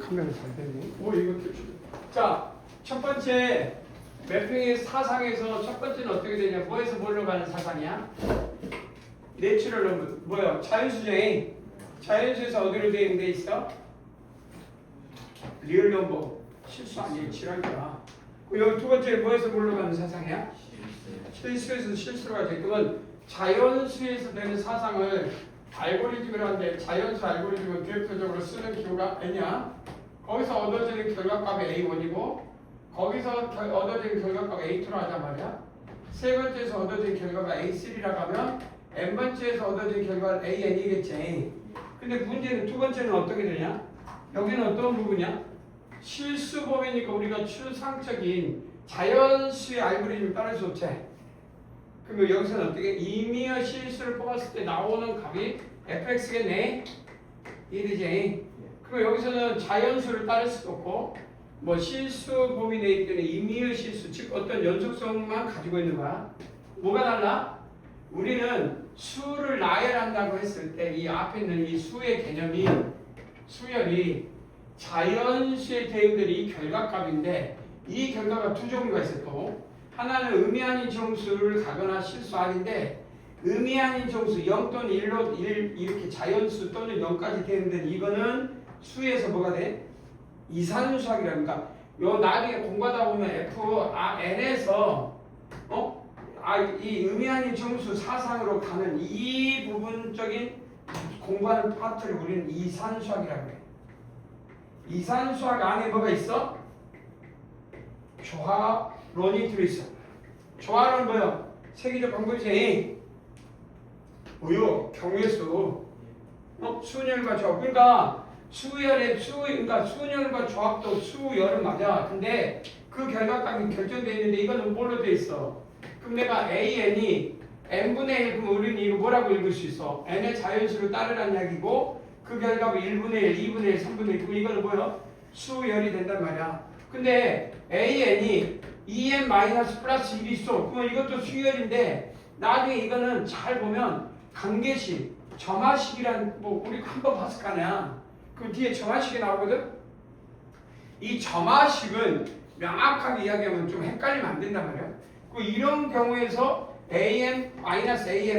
카메라 잘 되네. 오, 이것도. 자, 첫 번째 매핑의 사상에서 첫 번째는 어떻게 되냐? 뭐에서 뭘로 가는 사상이야? 내추럴 넘버. 뭐야? 자연수죠. 자연수에서 어디로 돼 있어? 리얼 넘버. 실수 아니에요. 칠한거야. 여기 두 번째 뭐에서 뭘로 가는 사상이야? 실수에서 실수로 가죠. 그건 자연수에서 되는 사상을 알고리즘이라고 하는데 자연수 알고리즘은 비획도적으로 쓰는 기호가 N이야. 거기서 얻어지는 결과값이 A1이고 거기서 얻어지는 결과값이 A2로 하자 말이야. 세 번째에서 얻어지는 결과가 A3라고 하면 N번째에서 얻어지는 결과는 AN이겠지. 근데 문제는 두 번째는 어떻게 되냐? 여기는 어떤 부분이야? 실수 범위니까 우리가 추상적인 자연수의 알고리즘을 따를 수 없지. 그럼 여기서는 어떻게? 임의어 실수를 뽑았을 때 나오는 값이 fx겠네. 이해되지? 그럼 여기서는 자연수를 따를 수도 없고 뭐 실수 범위 내기 때문에 임의어 실수, 즉 어떤 연속성만 가지고 있는 거야. 뭐가 달라? 우리는 수를 나열한다고 했을 때 이 앞에 있는 이 수의 개념이 수열이 자연수의 대응들이 결과값인데 이 결과가 두 종류가 있어요. 또 하나는 의미 아닌 정수를 가거나 실수 아닌데 의미 아닌 정수 0 또는 1로 1 이렇게 자연수 또는 0까지 되는데 이거는 수에서 뭐가 돼? 이산수학이라니까. 요 나중에 공부하다 보면 N에서 이 의미 아닌 정수 사상으로 가는 이 부분적인 공부하는 파트를 우리는 이산수학이라고 해. 이산수학 안에 뭐가 있어? 조화론이 들어있어. 조화론 뭐야? 세계적 방법이지. 우유, 경우의 수열과 조합. 그러니까 그러니까 수열과 조합도 수열은 맞아. 근데 그 결과값이 결정되어 있는데 이거는 뭘로 되어 있어? 그럼 내가 AN이 n분의 1, 그럼 우리는 이거 뭐라고 읽을 수 있어? n의 자연수를 따르라는 이야기고 그 결과가 1분의 1, 2분의 1, 3분의 1, 그럼 이거는 뭐야? 수열이 된단 말이야. 근데 AN이 2n 마이너스 플러스 1이 있어. 그럼 이것도 수열인데 나중에 이거는 잘 보면 관계식, 점화식이란 뭐 우리 한번 봤을 거 아니야. 그 뒤에 점화식이 나오거든. 이 점화식은 명확하게 이야기하면 좀 헷갈리면 안 된단 말이야. 그 이런 경우에서 an-1이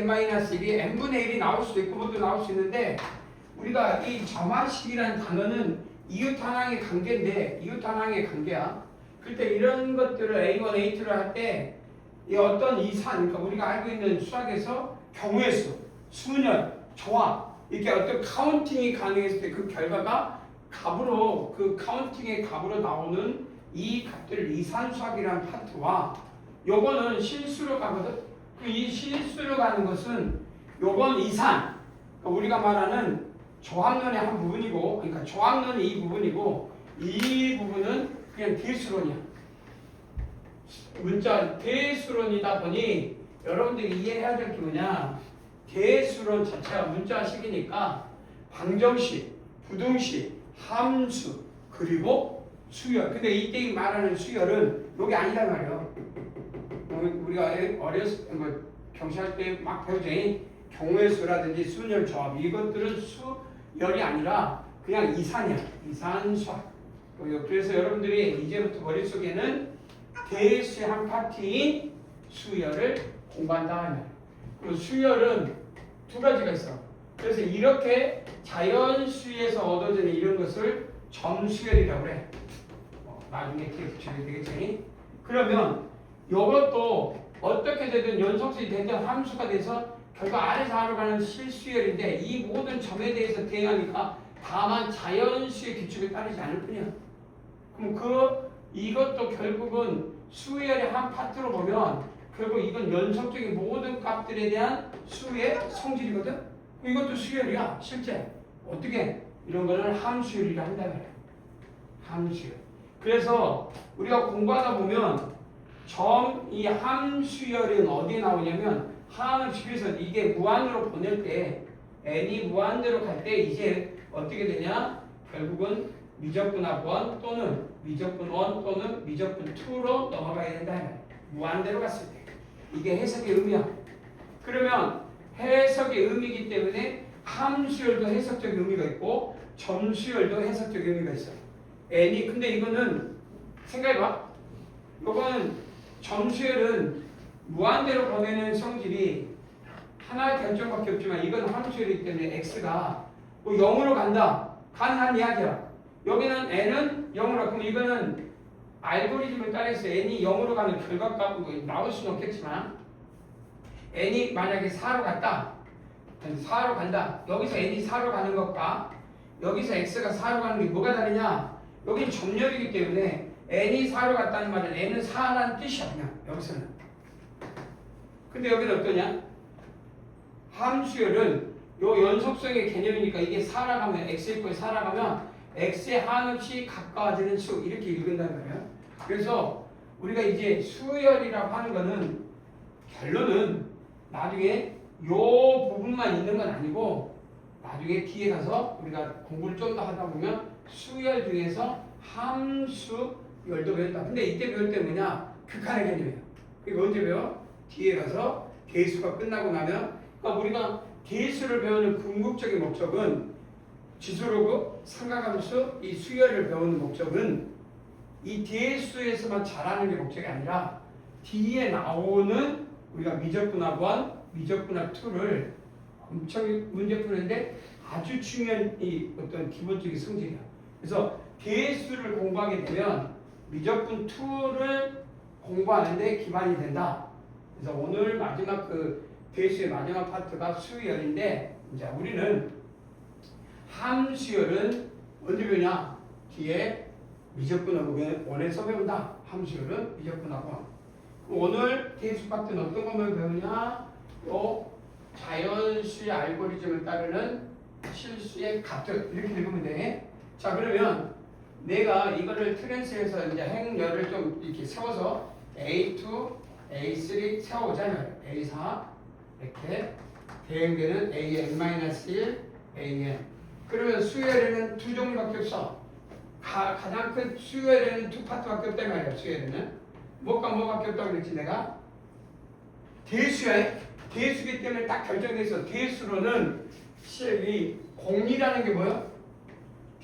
n분의 1이 나올 수도 있고 뭐도 나올 수 있는데 우리가 이 점화식이라는 단어는 이웃하나의 관계인데 이웃하나의 관계야. 그때 이런 것들을 A1, A2를 할 때 이 어떤 이산, 그러니까 우리가 알고 있는 수학에서 경우의 수, 수열, 조합 이렇게 어떤 카운팅이 가능했을 때 그 결과가 값으로 그 카운팅의 값으로 나오는 이 값들을 이산수학이라는 파트와 요거는 실수로 가거든. 이 실수로 가는 것은 요건 이산, 그러니까 우리가 말하는 조합론의 한 부분이고, 그러니까 조합론이 이 부분이고 이 부분은 그냥 대수론이야. 문자 대수론이다 보니 여러분들이 이해해야 될 게 뭐냐? 대수론 자체가 문자식이니까 방정식, 부등식, 함수 그리고 수열. 근데 이때 말하는 수열은 요게 아니란 말이에요. 우리가 어렸을 때 뭐 경시할 때 막 배우지. 경우의 수라든지 수열 조합 이것들은 수열이 아니라 그냥 이산이야. 이산수학. 그래서 여러분들이 이제부터 머릿속에는 대수의 한 파트인 수열을 공부한다 하면 그리고 수열은 두 가지가 있어. 그래서 이렇게 자연수에서 얻어지는 이런 것을 점수열이라고 그래. 나중에 뒤에 붙여야 되겠지. 그러면 이것도 어떻게 되든 연속성이 되든 함수가 돼서 결국 R에서 R로 가는 실수열인데 이 모든 점에 대해서 대응하니까 다만 자연수의 규칙을 따르지 않을 뿐이야. 그럼 이것도 결국은 수열의 한 파트로 보면 결국 이건 연속적인 모든 값들에 대한 수의 성질이거든. 이것도 수열이야. 실제 어떻게 이런 거는 함수열이라 한다 그래. 함수열. 그래서 우리가 공부하다 보면 이 함수열은 어디에 나오냐면 함을 집에서 이게 무한으로 보낼 때 n이 무한대로 갈 때 이제 어떻게 되냐? 결국은 미적분합 1 또는 미적분 1 또는 미적분 2로 넘어가야 된다. 무한대로 갔을 때. 이게 해석의 의미야. 그러면 해석의 의미이기 때문에 함수열도 해석적 의미가 있고 점수열도 해석적 의미가 있어요. n이 근데 이거는 생각해봐. 이거는 점수열은 무한대로 보내는 성질이 하나의 결정밖에 없지만 이건 함수열이기 때문에 x가 뭐 0으로 간다. 가능한 이야기야. 여기는 n은 0으로 그럼 이거는 알고리즘을 따라서 n이 0으로 가는 결과값 나올 수는 없겠지만 n이 만약에 4로 갔다. 4로 간다. 여기서 n이 4로 가는 것과 여기서 x가 4로 가는 게 뭐가 다르냐? 여긴 점열이기 때문에 n이 4로 갔다는 말은 n은 4라는 뜻이야 그냥 여기서는. 근데 여기는 어떠냐? 함수열은 요 연속성의 개념이니까 이게 살아가면 x 이꼴 살아가면 x에 한없이 가까워지는 수 이렇게 읽는단 말이야. 그래서 우리가 이제 수열이라고 하는 거는 결론은 나중에 요 부분만 있는 건 아니고 나중에 뒤에 가서 우리가 공부를 좀 더 하다 보면 수열 중에서 함수열도 배운다. 근데 이때 배울 때 뭐냐? 극한의 개념이에요. 그리고 언제 배워? 뒤에 가서 계수가 끝나고 나면 그러니까 우리가 계수를 배우는 궁극적인 목적은 지수로그, 삼각함수, 이 수열을 배우는 목적은 이 계수에서만 잘하는 게 목적이 아니라 뒤에 나오는 우리가 미적분합 1, 미적분합 2를 엄청 문제 푸는데 아주 중요한 이 어떤 기본적인 성질이야. 그래서 계수를 공부하게 되면 미적분 2를 공부하는데 기반이 된다. 그래서 오늘 마지막 그 계수의 마지막 파트가 수열인데 이제 우리는 함수열은 언제 배우냐? 뒤에 미적분합 원에서 배운다. 함수열은 미적분합 원. 오늘 계수 파트는 어떤 것만 배우냐? 자연수의 알고리즘을 따르는 실수의 값들 이렇게 읽으면 돼. 자 그러면 내가 이거를 트랜스해서 이제 행렬을 좀 이렇게 세워서 A2, A3 세워보자면 A4 이렇게 대응되는 AN-1, AN. 그러면 수열에는 두 종류밖에 없어. 가장 큰 수열에는 두 파트밖에 없단 말이야. 수열에는 뭐밖에 없다고 그랬지 내가? 대수야. 대수기 때문에 딱 결정돼 있어. 대수로는 이 공리라는 게 뭐야?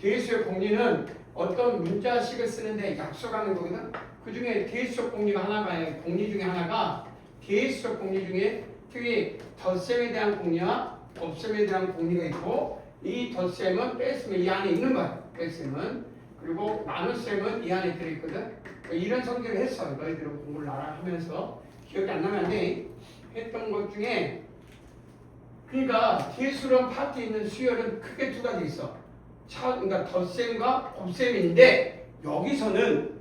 대수의 공리는 어떤 문자식을 쓰는데 약속하는 거거든. 그 중에 대수적 공리가 하나가 공리 중에 하나가 대수적 공리 중에 특히 덧셈에 대한 공리와 곱셈에 대한 공리가 있고 이 덧셈은 뺐으면 이 안에 있는 거야. 뺐으면 그리고 나눗셈은 이 안에 들어있거든. 이런 성질을 했어. 너희들은 공부를 하면서 기억이 안 나면 안 돼. 했던 것 중에 그러니까 대수론 파트에 있는 수열은 크게 두 가지 있어. 그러니까 덧셈과 곱셈인데 여기서는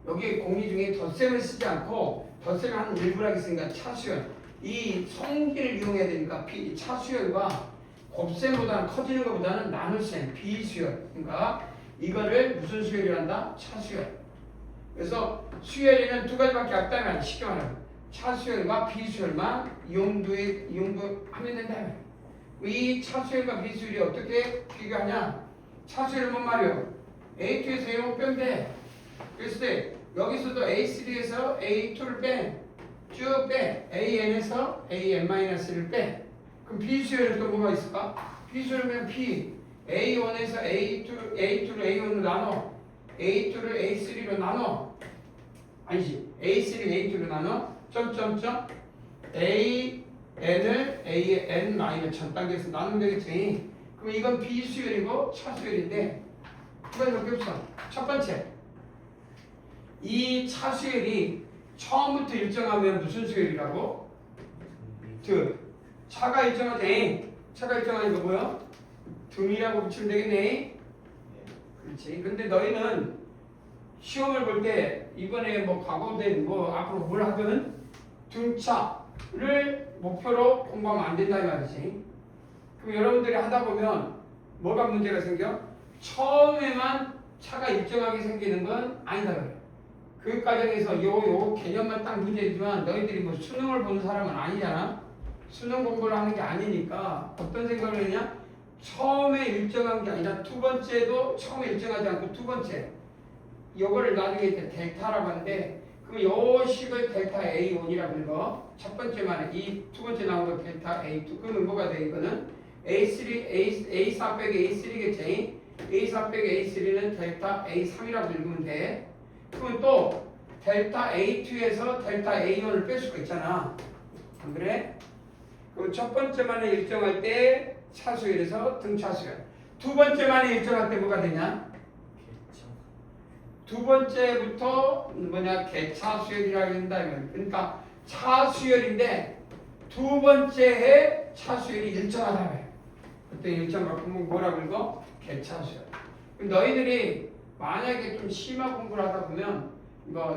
여기 공리 중에 덧셈을 쓰지 않고 덧셈을 한 일부라고 했으니까 차수열 이 성질을 이용해야 되니까 차수열과 곱셈보다는 커지는 것보다는 나눗셈 비수열 그러니까 이거를 무슨 수열이란다? 차수열. 그래서 수열에는 두 가지밖에 없다면 쉽게 말하면 차수열과 비수열만 이용하면 된다. 이 차수열과 비수열이 어떻게 비교하냐? 차수열은 뭔 말이에요? A2에서 A1 빼면 돼. 그랬을 때 여기서도 A3에서 A2를 쭉 빼. AN에서 AN-를 빼. 그럼 비수열은 또 뭐가 있을까? 비수열은 P. A1에서 A2를 A1로 나눠. A2를 A3로 나눠. 아니지. A3를 A2로 나눠. 점점점 AN을 AN- 전 단계에서 나누면 되겠지. 그럼 이건 비수열이고 차수열인데 두 가지밖에 없어. 첫 번째, 이 차수열이 처음부터 일정하면 무슨 수열이라고? 차가 일정하대. 차가 일정하니까 뭐야? 등이라고 붙이면 되겠네. 그렇지. 근데 너희는 시험을 볼 때 이번에 뭐 과거된 뭐 앞으로 뭘 하든 등차를 목표로 공부하면 안 된다 이 말이지. 그럼 여러분들이 하다 보면 뭐가 문제가 생겨? 처음에만 차가 일정하게 생기는 건 아니다 그래. 그 과정에서 요 개념만 딱 문제지만 너희들이 뭐 수능을 보는 사람은 아니잖아. 수능 공부를 하는 게 아니니까 어떤 생각을 했냐? 처음에 일정한 게 아니라 두 번째도 처음에 일정하지 않고 두 번째 요거를 나중에 이제 델타라고 하는데 그럼 요 식을 델타 A1이라고 읽어. 첫 번째 말은 이 두 번째 나온 거 델타 A2 그러면 뭐가 돼? 이거는 A4 빼기 A3겠지. A4 빼기 A3는 델타 A3이라고 읽으면 돼. 그러면 또 델타 A2에서 델타 A1을 뺄 수가 있잖아. 안 그래? 그럼 첫 번째만에 일정할 때 차수열에서 등차수열. 두 번째만에 일정할 때 뭐가 되냐? 두 번째부터 개차수열이라고 한다면, 그러니까 차수열인데 두 번째에 차수열이 일정하다며. 그때 일정 바꾸면 뭐라고 읽어? 개차수열. 너희들이 만약에 좀 심화 공부를 하다 보면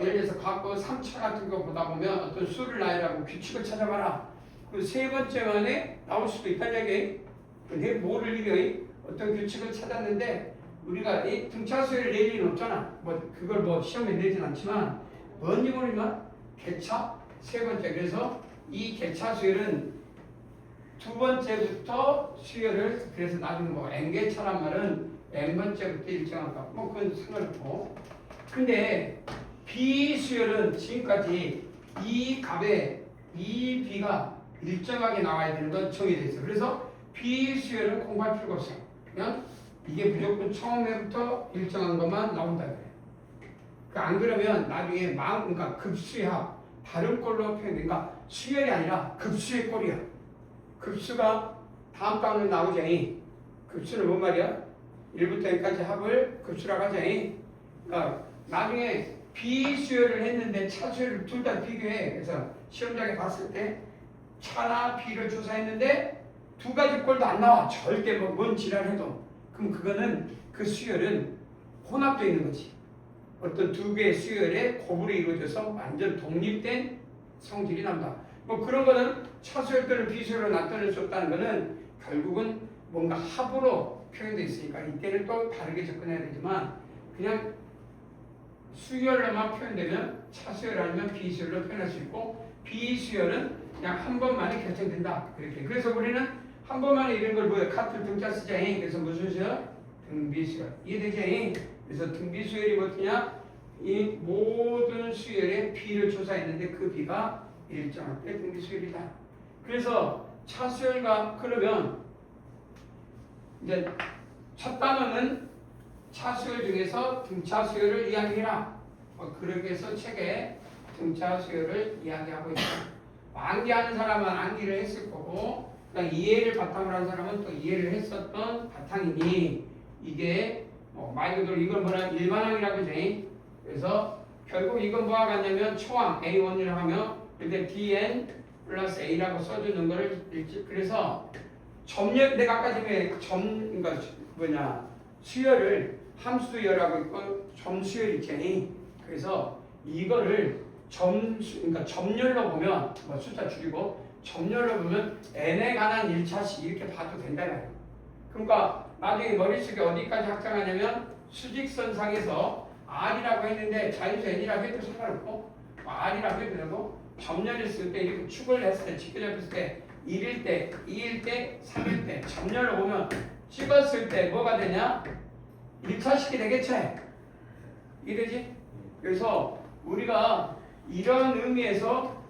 예를 들어서 과거 3차 같은 거 보다 보면 어떤 수를 나열하고 규칙을 찾아봐라. 그 세 번째만에 나올 수도 있다는 얘기. 근데 뭐를 이겨? 어떤 규칙을 찾았는데 우리가 이 등차수열을 낼 일은 없잖아. 그걸 시험에 내진 않지만 뭔지 모르지만 개차 세 번째. 그래서 이 개차수열은 두 번째부터 수열을, 그래서 나중에 n개차란 말은 n번째부터 일정한가 그건 상관없고. 근데 B수열은 지금까지 이 값에 이 B가 일정하게 나와야 되는 건 정해져 있어. 그래서 B수열은 공부할 필요가 없어. 그냥 이게 무조건 처음에부터 일정한 것만 나온다 그래. 안 그러면 나중에 그러니까 급수합 다른 꼴로 표현된가 수열이 아니라 급수의 꼴이야. 급수가 다음 단원에 나오자니 급수는 뭔 말이야? 1부터 n까지 합을 급수라고 하자니. 그러니까 나중에 B수열을 했는데 차수열을 둘 다 비교해. 그래서 시험장에 봤을 때 차나 B를 조사했는데 두 가지 꼴도 안 나와. 절대 뭔 지랄해도. 그럼 그거는 그 수열은 혼합되어 있는 거지. 어떤 두 개의 수열에 곱으로 이루어져서 완전 독립된 성질이 난다. 그런 거는 차수열 또는 B수열로 나타낼 수 없다는 거는 결국은 뭔가 합으로 표현되어 있으니까 이때는 또 다르게 접근해야 되지만 그냥 수열로만 표현되면 차수열 아니면 B수열로 표현할 수 있고 B수열은 그냥 한 번만에 결정된다. 그렇게. 그래서 우리는 한 번만에 이런 걸 카트를 등자 쓰자니. 그래서 무슨 수열? 등비수열. 이해되지? 그래서 등비수열이 뭐냐? 이 모든 수열의 B를 조사했는데 그 B가 일정할 때 등비수열이다. 그래서 차수열과 그러면 이제 첫 단어는 차수열 중에서 등차수열을 이야기해라. 그렇게 해서 책에 등차수열을 이야기하고 있다. 암기하는 사람은 암기를 했을 거고, 그다음 이해를 바탕으로 한 사람은 또 이해를 했었던 바탕이니 이게 말 그대로 이걸 일반항이라고 하지. 그래서 결국 이건 뭐가 같냐면 초항 A1이라고 하면 근데 DN 플러스 A라고 써주는 거를 읽지. 그래서 내가 아까 전에 그러니까 수열을 함수열하고 있고 점수열 있잖니. 그래서 이거를 그러니까 점열로 보면 숫자 줄이고 점열로 보면 n에 관한 1차씩 이렇게 봐도 된다. 그러니까 나중에 머릿속에 어디까지 확장하냐면 수직선상에서 R이라고 했는데 자연수 n이라고 해도 상관없고 R이라고 해도 되고 점열했을 때 이렇게 축을 했을 때 직교 잡혔을 때 1일 때, 2일 때, 3일 때 점열로 보면 찍었을 때 뭐가 되냐? 1차식이 되겠지? 이해되지? 그래서 우리가 이런 의미에서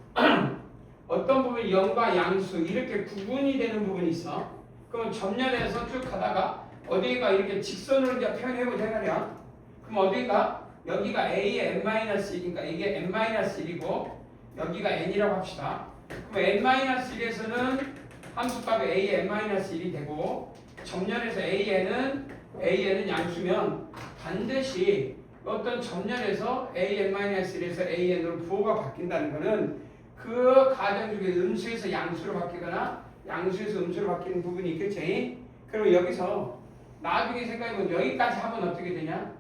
어떤 부분이 영과 양수 이렇게 구분이 되는 부분이 있어. 그럼 점열에서 쭉 가다가 어디가 이렇게 직선으로 이제 표현해보자 말이야. 그럼 어디가 여기가 A의 n-1이니까 이게 n-1이고 여기가 n이라고 합시다. 그럼 n-1에서는 함수값이 A의 n-1이 되고 점열에서 AN은 양수면 반드시 어떤 점열에서 AN-1에서 AN으로 부호가 바뀐다는 것은 그 가정 중에 음수에서 양수로 바뀌거나 양수에서 음수로 바뀌는 부분이 있겠지. 그리고 여기서 나중에 생각해보면 여기까지 하면 어떻게 되냐?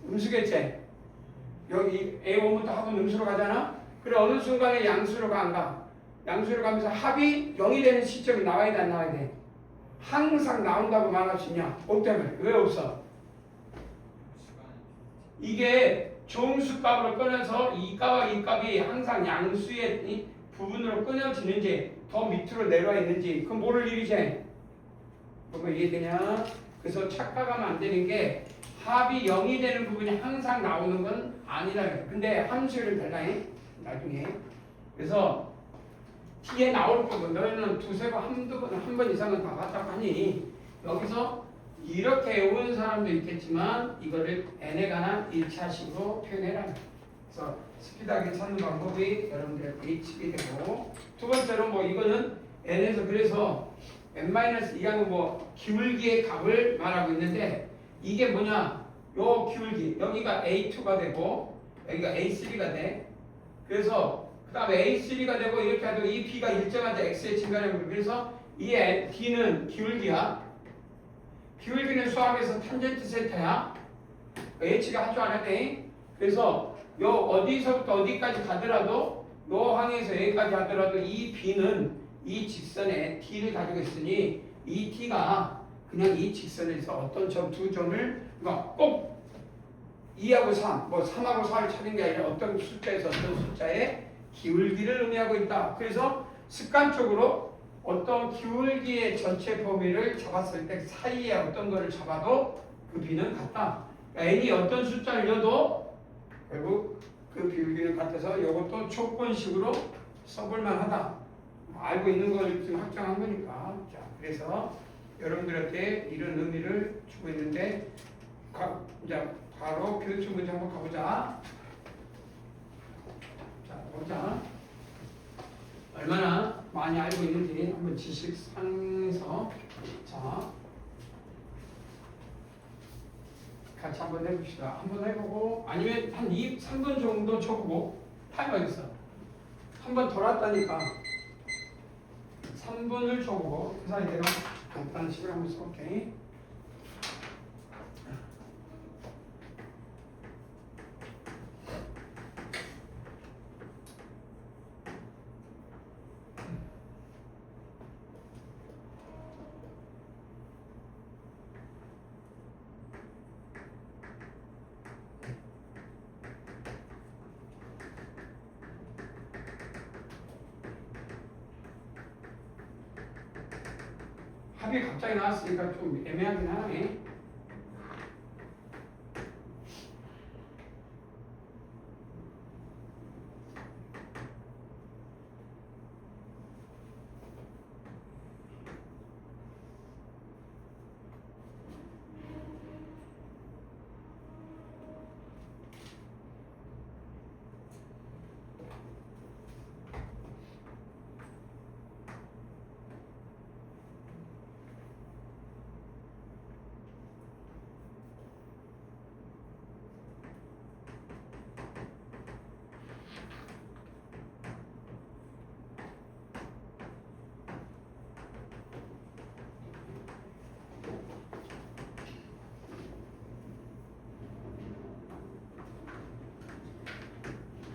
음수겠지. 여기 A1부터 하면 음수로 가잖아. 그래 어느 순간에 양수로 가 안 가? 양수로 가면서 합이 0이 되는 시점이 나와야 돼 안 나와야 돼? 항상 나온다고 말할 수 있냐? 없다면 왜 없어? 이게 종수값으로 끊어서 이 값과 이 값이 항상 양수의 부분으로 끊어지는지 더 밑으로 내려와 있는지 그건 모를 일이지. 그거 이해되냐? 그래서 착각하면 안 되는 게 합이 0이 되는 부분이 항상 나오는 건 아니라 그래. 근데 함수를 달라해 나중에. 그래서 T에 나올 거고 너희는 두세 번, 한 번 이상은 다 봤다고 하니 여기서 이렇게 외우는 사람도 있겠지만 이거를 n에 관한 1차식으로 표현해라. 그래서 스피드하게 찾는 방법이 여러분들 h이 되고 두 번째로 뭐 이거는 n에서 그래서 n-2하는 뭐 기울기의 값을 말하고 있는데 이게 뭐냐? 요 기울기 여기가 a2가 되고 여기가 a3가 돼. 그래서 그 다음에 a3가 되고 이렇게 하도 이 b가 일정한 데 x의 증가량을 그래서 이 d는 기울기야. 기울기는 수학에서 탄젠트 세타야. h가 하죠 안 하대. 그래서 요 어디서부터 어디까지 가더라도 요 항에서 여기까지 하더라도 이 b는 이 직선에 t를 가지고 있으니 이 t가 그냥 이 직선에서 어떤 점 두 점을 그러니까 꼭 2하고 3, 뭐 3하고 4를 찾는 게 아니라 어떤 숫자에서 어떤 숫자의 기울기를 의미하고 있다. 그래서 습관적으로 어떤 기울기의 전체 범위를 잡았을 때 사이에 어떤 거를 잡아도 그 b는 같다. 그러니까 n이 어떤 숫자를 넣어도 결국 그 기울기는 같아서 이것도 조건식으로 써볼만 하다. 알고 있는 걸 지금 확정한 거니까. 자, 그래서 여러분들한테 이런 의미를 주고 있는데 이제 바로 교육청 문제 한번 가보자. 자, 보자. 얼마나 많이 알고 있는지 한번 지식상에서 자 같이 한번 해봅시다. 한번 해보고 아니면 한 3분 정도 쳐보고 타이머 있어. 한번 돌았다니까 3분을 쳐보고 그 사이대로 간단한 식을 한번 써볼게. 합이 갑자기 나왔으니까 좀 애매하긴 하네.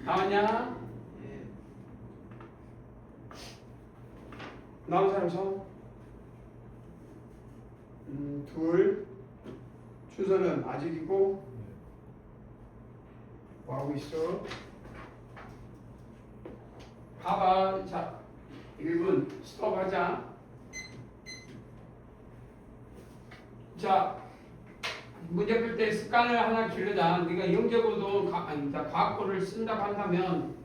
나왔냐? 나온 사람 손? 둘. 준서는 아직이고 뭐하고 있어? 봐봐. 자, 1분 스톱하자. 자, 문제 풀 때 습관을 하나 기르자. 네가 영재고도 과학고를 쓴다고 한다면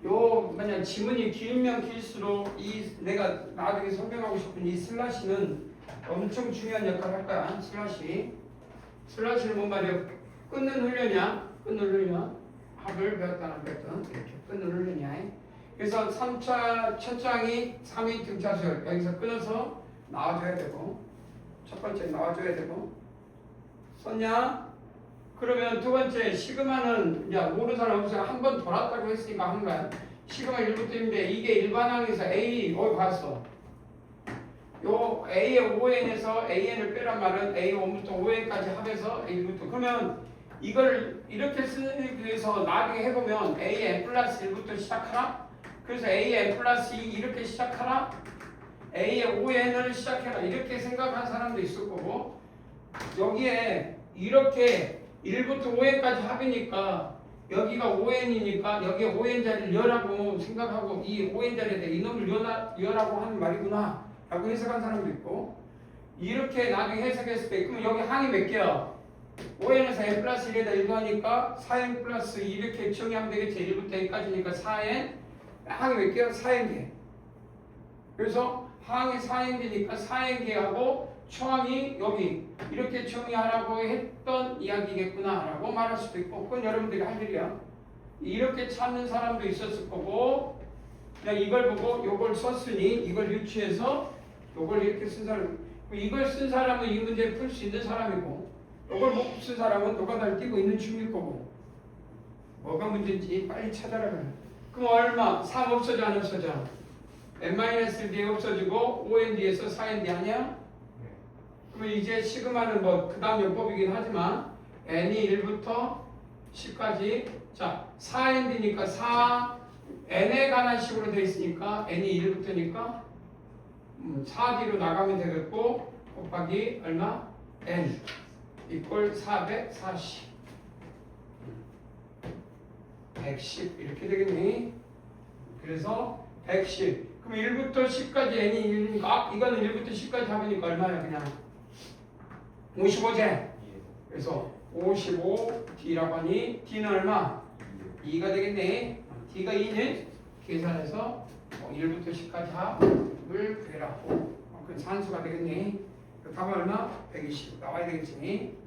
요 만약 지문이 길면 길수록 이 내가 나중에 설명하고 싶은 이 슬래시는 엄청 중요한 역할을 할 거야. 슬래시는 뭔 말이야? 끊는 훈련이야. 끊는 훈련. 합을 배웠다 안 배웠던 이렇게 끊는 훈련이야. 그래서 3차 첫 장이 3위 등차수 여기서 끊어서 나와줘야 되고 첫 번째 나와줘야 되고 썼냐? 그러면 두 번째 시그마는 이제 모르는 사람 없어요. 한 번 돌았다고 했으니까 한 거야. 시그마 1부터인데 이게 일반항에서 A 봤어. 요 A의 5n에서 AN을 빼란 말은 A1부터 5n까지 합해서 A1부터 그러면 이걸 이렇게 쓰기 위해서 나중에 해보면 AN 플러스 1부터 시작하라. 그래서 AN 플러스 2 이렇게 시작하라. A의 5n을 시작해라. 이렇게 생각한 사람도 있을 거고 여기에 이렇게 1부터 5n까지 합이니까 여기가 5n이니까 여기에 5n 자리를 여라고 생각하고 이 5n 자리에 이놈을 여라고 하는 말이구나 라고 해석한 사람도 있고 이렇게 나중에 해석했을 때 그럼 여기 항이 몇 개야? 5n에서 n 플러스 1에다 1 하니까 4n 플러스 2 이렇게 정의하면 되겠지. 1부터 n까지니까 4n 항이 몇 개야? 4n개. 그래서 항이 4n개니까 4n개하고 처음이 여기 이렇게 정의하라고 했던 이야기겠구나 라고 말할 수도 있고 그건 여러분들이 할 일이야. 이렇게 찾는 사람도 있었을 거고 그냥 이걸 보고 요걸 썼으니 이걸 유추해서 요걸 이렇게 쓴 사람 이걸 쓴 사람은 이 문제를 풀 수 있는 사람이고 요걸 못 쓴 사람은 노가다를 띄고 있는 중일 거고 뭐가 문제인지 빨리 찾아라 그래. 그럼 얼마? 3 없어져 안 없어져? n-1 뒤에 없어지고 5n 뒤에서 4n 뒤 아니야? 그러면 이제 시그마는 뭐 그 다음 용법이긴 하지만 n이 1부터 10까지 자 4n이니까 4n에 관한 식으로 되어 있으니까 n이 1부터니까 4D로 나가면 되겠고 곱하기 얼마? n 이꼴 440 110 이렇게 되겠니? 그래서 110 그럼 1부터 10까지 n이 1이니까 이거는 1부터 10까지 합이니까 얼마야 그냥 55제 그래서 55 D라고 하니 D는 얼마? 2가 되겠네. D가 2는 계산해서 1부터 10까지 합을 구해라고 그건 산수가 되겠네. 답은 얼마? 120 나와야 되겠지.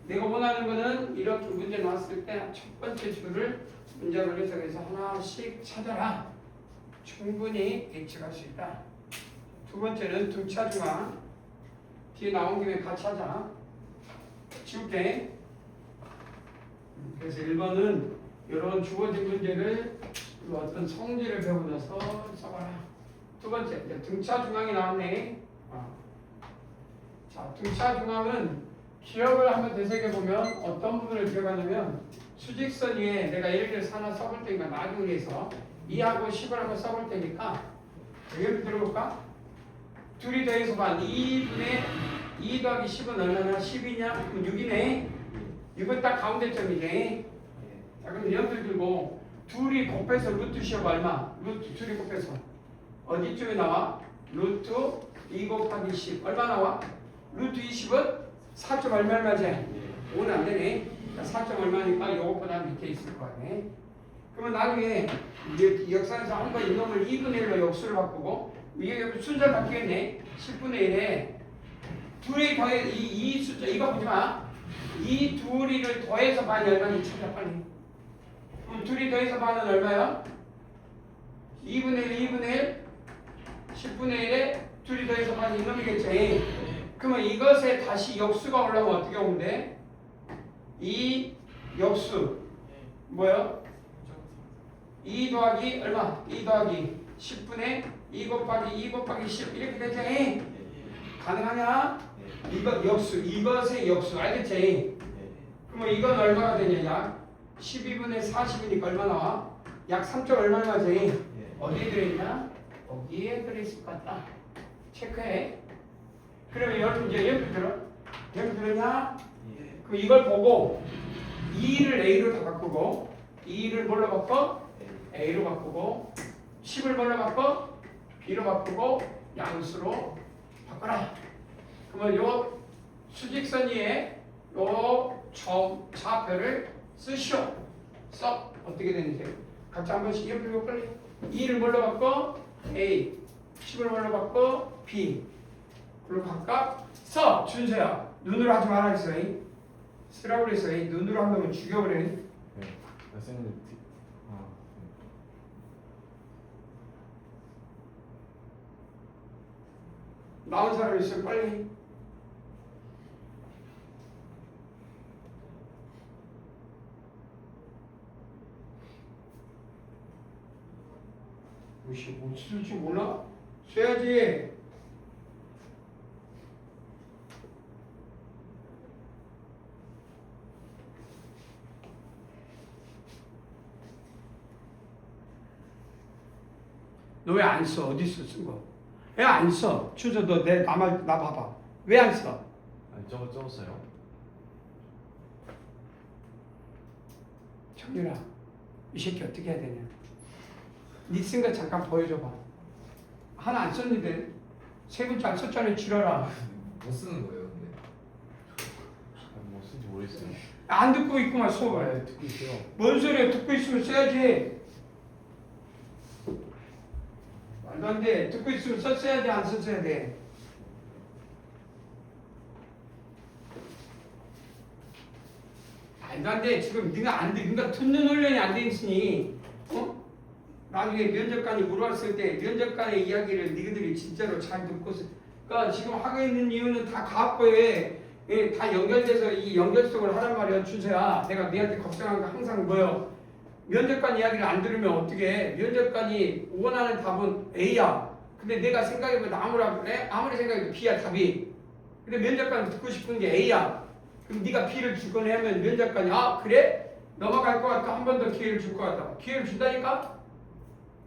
내가 원하는 거는 이렇게 문제 나왔을 때 첫 번째 줄을 문제로 해석해서 하나씩 찾아라. 충분히 예측할 수 있다. 두 번째는 등차중앙 뒤에 나온 김에 같이 하자. 지울게. 그래서 1번은 이런 주어진 문제를 어떤 성질을 배우고 나서 써봐라. 두 번째, 등차 중앙이 나왔네. 자, 등차 중앙은 기억을 한번 되새겨보면 어떤 부분을 기억하냐면 수직선 위에 내가 예를 들어서 하나 써볼 테니까 나중에 해서 2하고 10을 한번 써볼 테니까 예를 들어볼까? 둘이 더해서 봐. 2분의 2 더하기 10은 얼마나? 10이냐? 그럼 6이네. 이건 딱 가운데 점이네. 자, 그럼 연필 들고 둘이 곱해서 루트 씌워봐. 얼마? 루트 둘이 곱해서 어디쯤에 나와? 루트 2 곱하기 10 얼마 나와? 루트 20은 4점 얼마지? 5는 안 되네. 4점 얼마니까 요것보다 밑에 있을 거 같네. 그러면 나중에 이제 역산에서 한번 이놈을 2분의 1로 역수를 바꾸고 이게 순서 바뀌겠네. 10분의 1에 둘이 더해 이 숫자 이거 보지 마. 이 둘이를 더해서 반이 얼마인지 찾아 빨리. 그럼 둘이 더해서 반은 얼마야? 2분의 1, 2분의 1, 10분의 1에 둘이 더해서 반이 이놈이겠지. 그러면 이것에 다시 역수가 올라오면 어떻게 오면 돼? 이 역수 뭐야? 2 더하기 얼마? 2 더하기 10분의 2 곱하기 2 곱하기 10 이렇게 되지? 가능하냐? 이것 역수, 이것의 역수 알겠지? 그러면 이건 얼마가 되냐? 약 12분의 40이니까 얼마 나와? 약 3점 얼마나지? 어디에 들어있냐? 여기에 들어있을 것 같다. 체크해. 그러면 여러분 이제 연필 들어? 연필 들었냐? 그럼 이걸 보고 2를 A로 다 바꾸고 2를 뭘로 바꿔? A로 바꾸고 10을 뭘로 바꿔? B로 바꾸고 양수로 바꿔라. 그러면 요 수직선 위에 요 좌표를 쓰시오. 써. 어떻게 되는지 각자 한 번씩 연필로 빨리 2를 뭘로 바꿔? A 10을 뭘로 바꿔? B 그리고 각각 써. 준서야 눈으로 하지 말라 했어. 쓰라고 그랬어. 눈으로 한다면 죽여버려. 네. 선생님 나온 사람 있으면 빨리. 무시 못 쓸지 몰라? 써야지. 너 왜 안 써? 어디 있어 쓴 거? 왜 안 써? 준서 너 내 나 봐봐. 왜 안 써? 아니 적었어요. 정유라, 이 새끼 어떻게 해야 되냐? 네 쓴 거 잠깐 보여줘봐. 하나 안 썼는데 세 번째 안 썼잖아. 지랄아. 못 쓰는 거예요, 근데. 뭐 쓴지 모르겠어요. 안 듣고 있구만 수업을. 듣고 있어요. 뭔 소리야? 듣고 있으면 써야지. 말도 안 돼. 듣고 있으면 썼어야 돼, 안 썼어야 돼. 말도 안 돼. 지금 네가 안 돼. 그러니까 듣는 훈련이 안 돼 있으니 나중에 면접관이 물어봤을 때 면접관의 이야기를 너희들이 진짜로 잘 듣고서 그러니까 지금 하고 있는 이유는 다 과거에 다 연결돼서 이 연결성을 하란 말이야. 준서야. 내가 너한테 걱정한 거 항상 뭐요? 면접관 이야기를 안 들으면 어떻게 해? 면접관이 원하는 답은 A야. 근데 내가 생각해보면 아무리 생각해도 B야 답이. 근데 면접관이 듣고 싶은 게 A야. 그럼 네가 B를 주거나 하면 면접관이 아 그래? 넘어갈 것 같아. 한 번 더 기회를 줄 것 같다. 기회를 준다니까?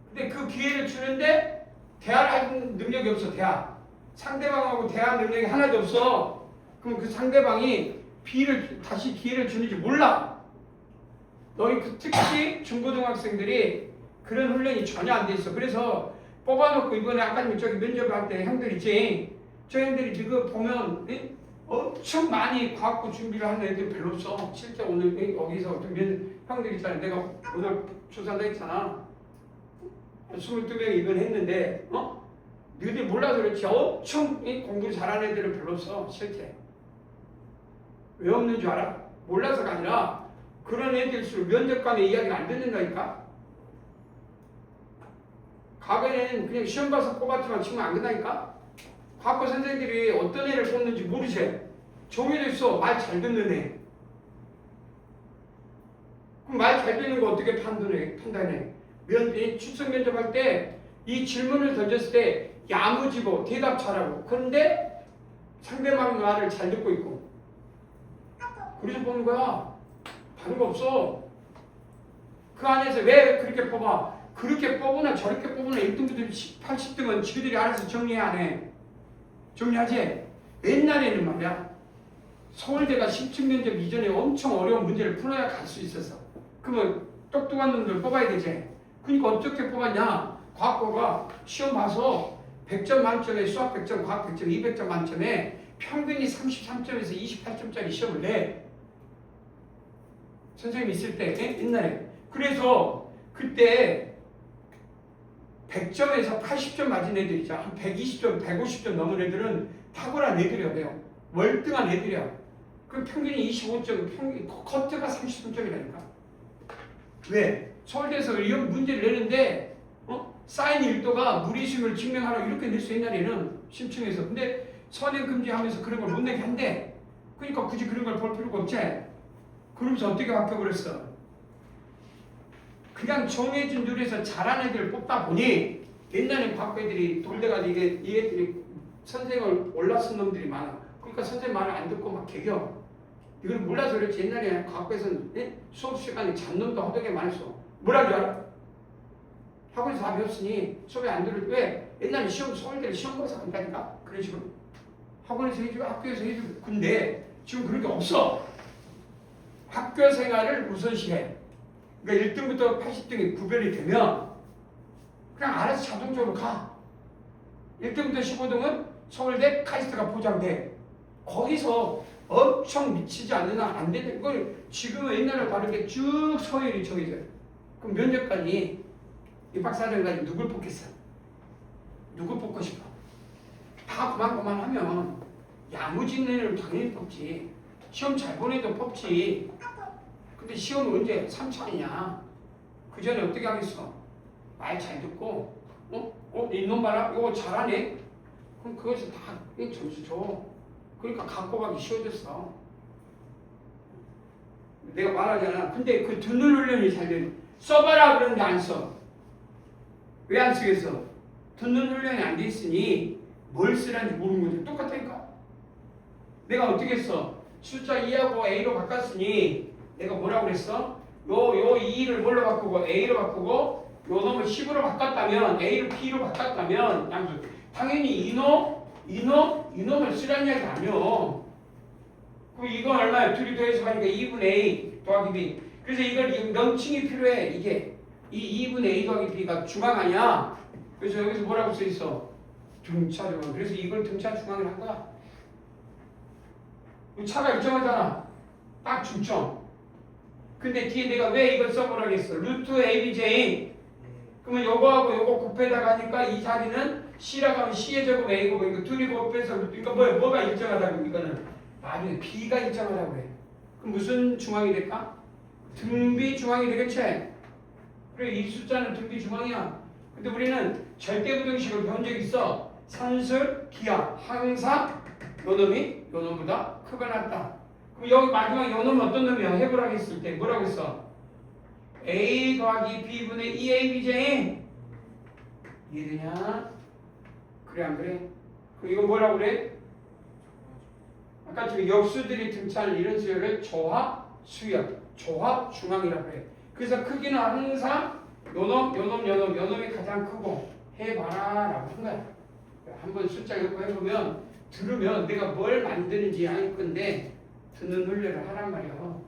근데 그 기회를 주는데 대화를 하는 능력이 없어. 대화. 상대방하고 대화 능력이 하나도 없어. 그럼 그 상대방이 B를 다시 기회를 주는지 몰라. 너희 특히 중고등학생들이 그런 훈련이 전혀 안 돼 있어. 그래서 뽑아놓고 이번에 아까 저기 면접할 때 형들 있지. 저 형들이 지금 보면 엄청 많이 과학고 준비를 하는 애들 별로 없어. 실제 오늘 여기서 형들 있잖아. 내가 오늘 조사한다 했잖아. 22명이 이건 했는데 너희들 몰라서 그렇지 엄청 공부 잘하는 애들은 별로 없어. 실제. 왜 없는 줄 알아? 몰라서가 아니라 그런 애들일수록 면접관의 이야기를 안 듣는다니까? 과거에는 그냥 시험 봐서 뽑았지만 지금 안 끝나니까? 과거 선생님들이 어떤 애를 뽑는지 모르세요. 정해져 있어. 말 잘 듣는 애. 그럼 말 잘 듣는 거 어떻게 판단해? 출석 면접할 때 이 질문을 던졌을 때 야무지고 대답 잘하고 그런데 상대방 말을 잘 듣고 있고 그래서 뽑는 거야. 다른 거 없어. 그 안에서 왜 그렇게 뽑아? 그렇게 뽑으나 저렇게 뽑으나 1등부터 80등은 지그들이 알아서 정리 안 해. 정리하지? 옛날에는 말이야. 서울대가 10층 면접 이전에 엄청 어려운 문제를 풀어야 갈 수 있었어. 그러면 똑똑한 놈들 뽑아야 되지. 그러니까 어떻게 뽑았냐? 과학고가 시험 봐서 100점 만점에 수학 100점, 과학 100점, 200점 만점에 평균이 33점에서 28점짜리 시험을 내. 선생님 있을 때 옛날에. 그래서 그때 100점에서 80점 맞은 애들 있잖아. 한 120점, 150점 넘은 애들은 탁월한 애들이야. 왜요? 월등한 애들이야. 그럼 평균이 25점, 커트가 33점이라니까. 왜? 서울대에서 이런 문제를 내는데 사인 1도가 무리수임을 증명하라고 이렇게 낼 수 옛날에는 심층에서. 근데 선행 금지하면서 그런 걸 못 내게 한대. 그러니까 굳이 그런 걸 볼 필요가 없지. 그러면서 어떻게 바뀌어버렸어? 그냥 정해진 룰에서 잘하는 애들을 뽑다 보니 옛날에 과거 애들이 돌대가지고 이 애들이 선생을 올라쓴 놈들이 많아. 그러니까 선생님 말을 안 듣고 막 개겨. 이걸 몰라서 그렇지. 옛날에 과거에서는 수업 시간에 잡놈도 허덕에 많았어. 뭐라는 줄 알아? 학원에서 다 배웠으니 수업에 안 들을 왜? 옛날에 서울대를 시험 봐서 간다니까? 그런 식으로. 학원에서 해주고 학교에서 해주고. 근데 지금 그런 게 없어. 학교 생활을 우선시해. 그러니까 1등부터 80등이 구별이 되면 그냥 알아서 자동적으로 가. 1등부터 15등은 서울대 카이스트가 보장돼. 거기서 엄청 미치지 않는 한 안 되는 걸 지금은 옛날에 다르게 쭉 서열이 정해져요. 그럼 면접관이 입학사정관이 누굴 뽑겠어? 누굴 뽑고 싶어? 다 그만하면 야무진 애를 당연히 뽑지. 시험 잘 보내도 뽑지. 근데 시험은 언제? 3차이냐? 그 전에 어떻게 하겠어? 말 잘 듣고 이놈 봐라. 이거 잘하네? 그럼 그것을 다 점수 줘. 그러니까 갖고 가기 쉬워졌어. 내가 말하잖아. 근데 그 듣는 훈련이 잘 돼. 써봐라 그러는데 안 써. 왜 안 쓰겠어? 듣는 훈련이 안 돼 있으니 뭘 쓰라는지 모르는 거지. 똑같으니까. 내가 어떻게 써? 숫자 2하고 A로 바꿨으니 내가 뭐라고 그랬어? 요 2를 뭘로 바꾸고 A로 바꾸고 요 놈을 10으로 바꿨다면 A를 B로 바꿨다면 양수 당연히 이놈을 쓰라는 이야기 아니요. 그럼 이건 얼마야? 둘이 더해서 하니까 2분의 A 더하기 B. 그래서 이걸 명칭이 필요해. 이게 이 2분의 A 더하기 B가 중앙 아니야. 그래서 여기서 뭐라고 써 있어? 등차 중앙. 그래서 이걸 등차 중앙을 한 거야. 차가 일정하잖아. 딱 중점. 근데 뒤에 내가 왜 이걸 써보라고 했어? 루트 ABJ. 그러면 요거하고 요거 곱해다가 하니까 이 자리는 C라고 하면 C의 제곱 A고 이거 둘이 곱해서 그러니까 뭐가 일정하다고 이거는 나중에 B가 일정하다고 해. 그럼 무슨 중앙이 될까? 등비 중앙이 되겠지? 그래 이 숫자는 등비 중앙이야. 근데 우리는 절대부등식을 배운 적 있어. 산술, 기하 항상 요 놈보다 크거나 같다. 그럼 여기 마지막 요 놈은 어떤 놈이야? 해보라고 했을 때 뭐라고 했어? A 더하기 B분의 2ABJ 이해되냐? 그래 안 그래? 그럼 이거 뭐라고 그래? 아까 지금 역수들이 등차하는 이런 수열을 조화 수열, 조화 중앙이라고 그래. 그래서 크기는 항상 요놈이 가장 크고 해봐라 라고 한 거야. 한번 숫자 읽고 해보면 들으면 내가 뭘 만드는지 알 건데 듣는 훈련을 하란 말이야.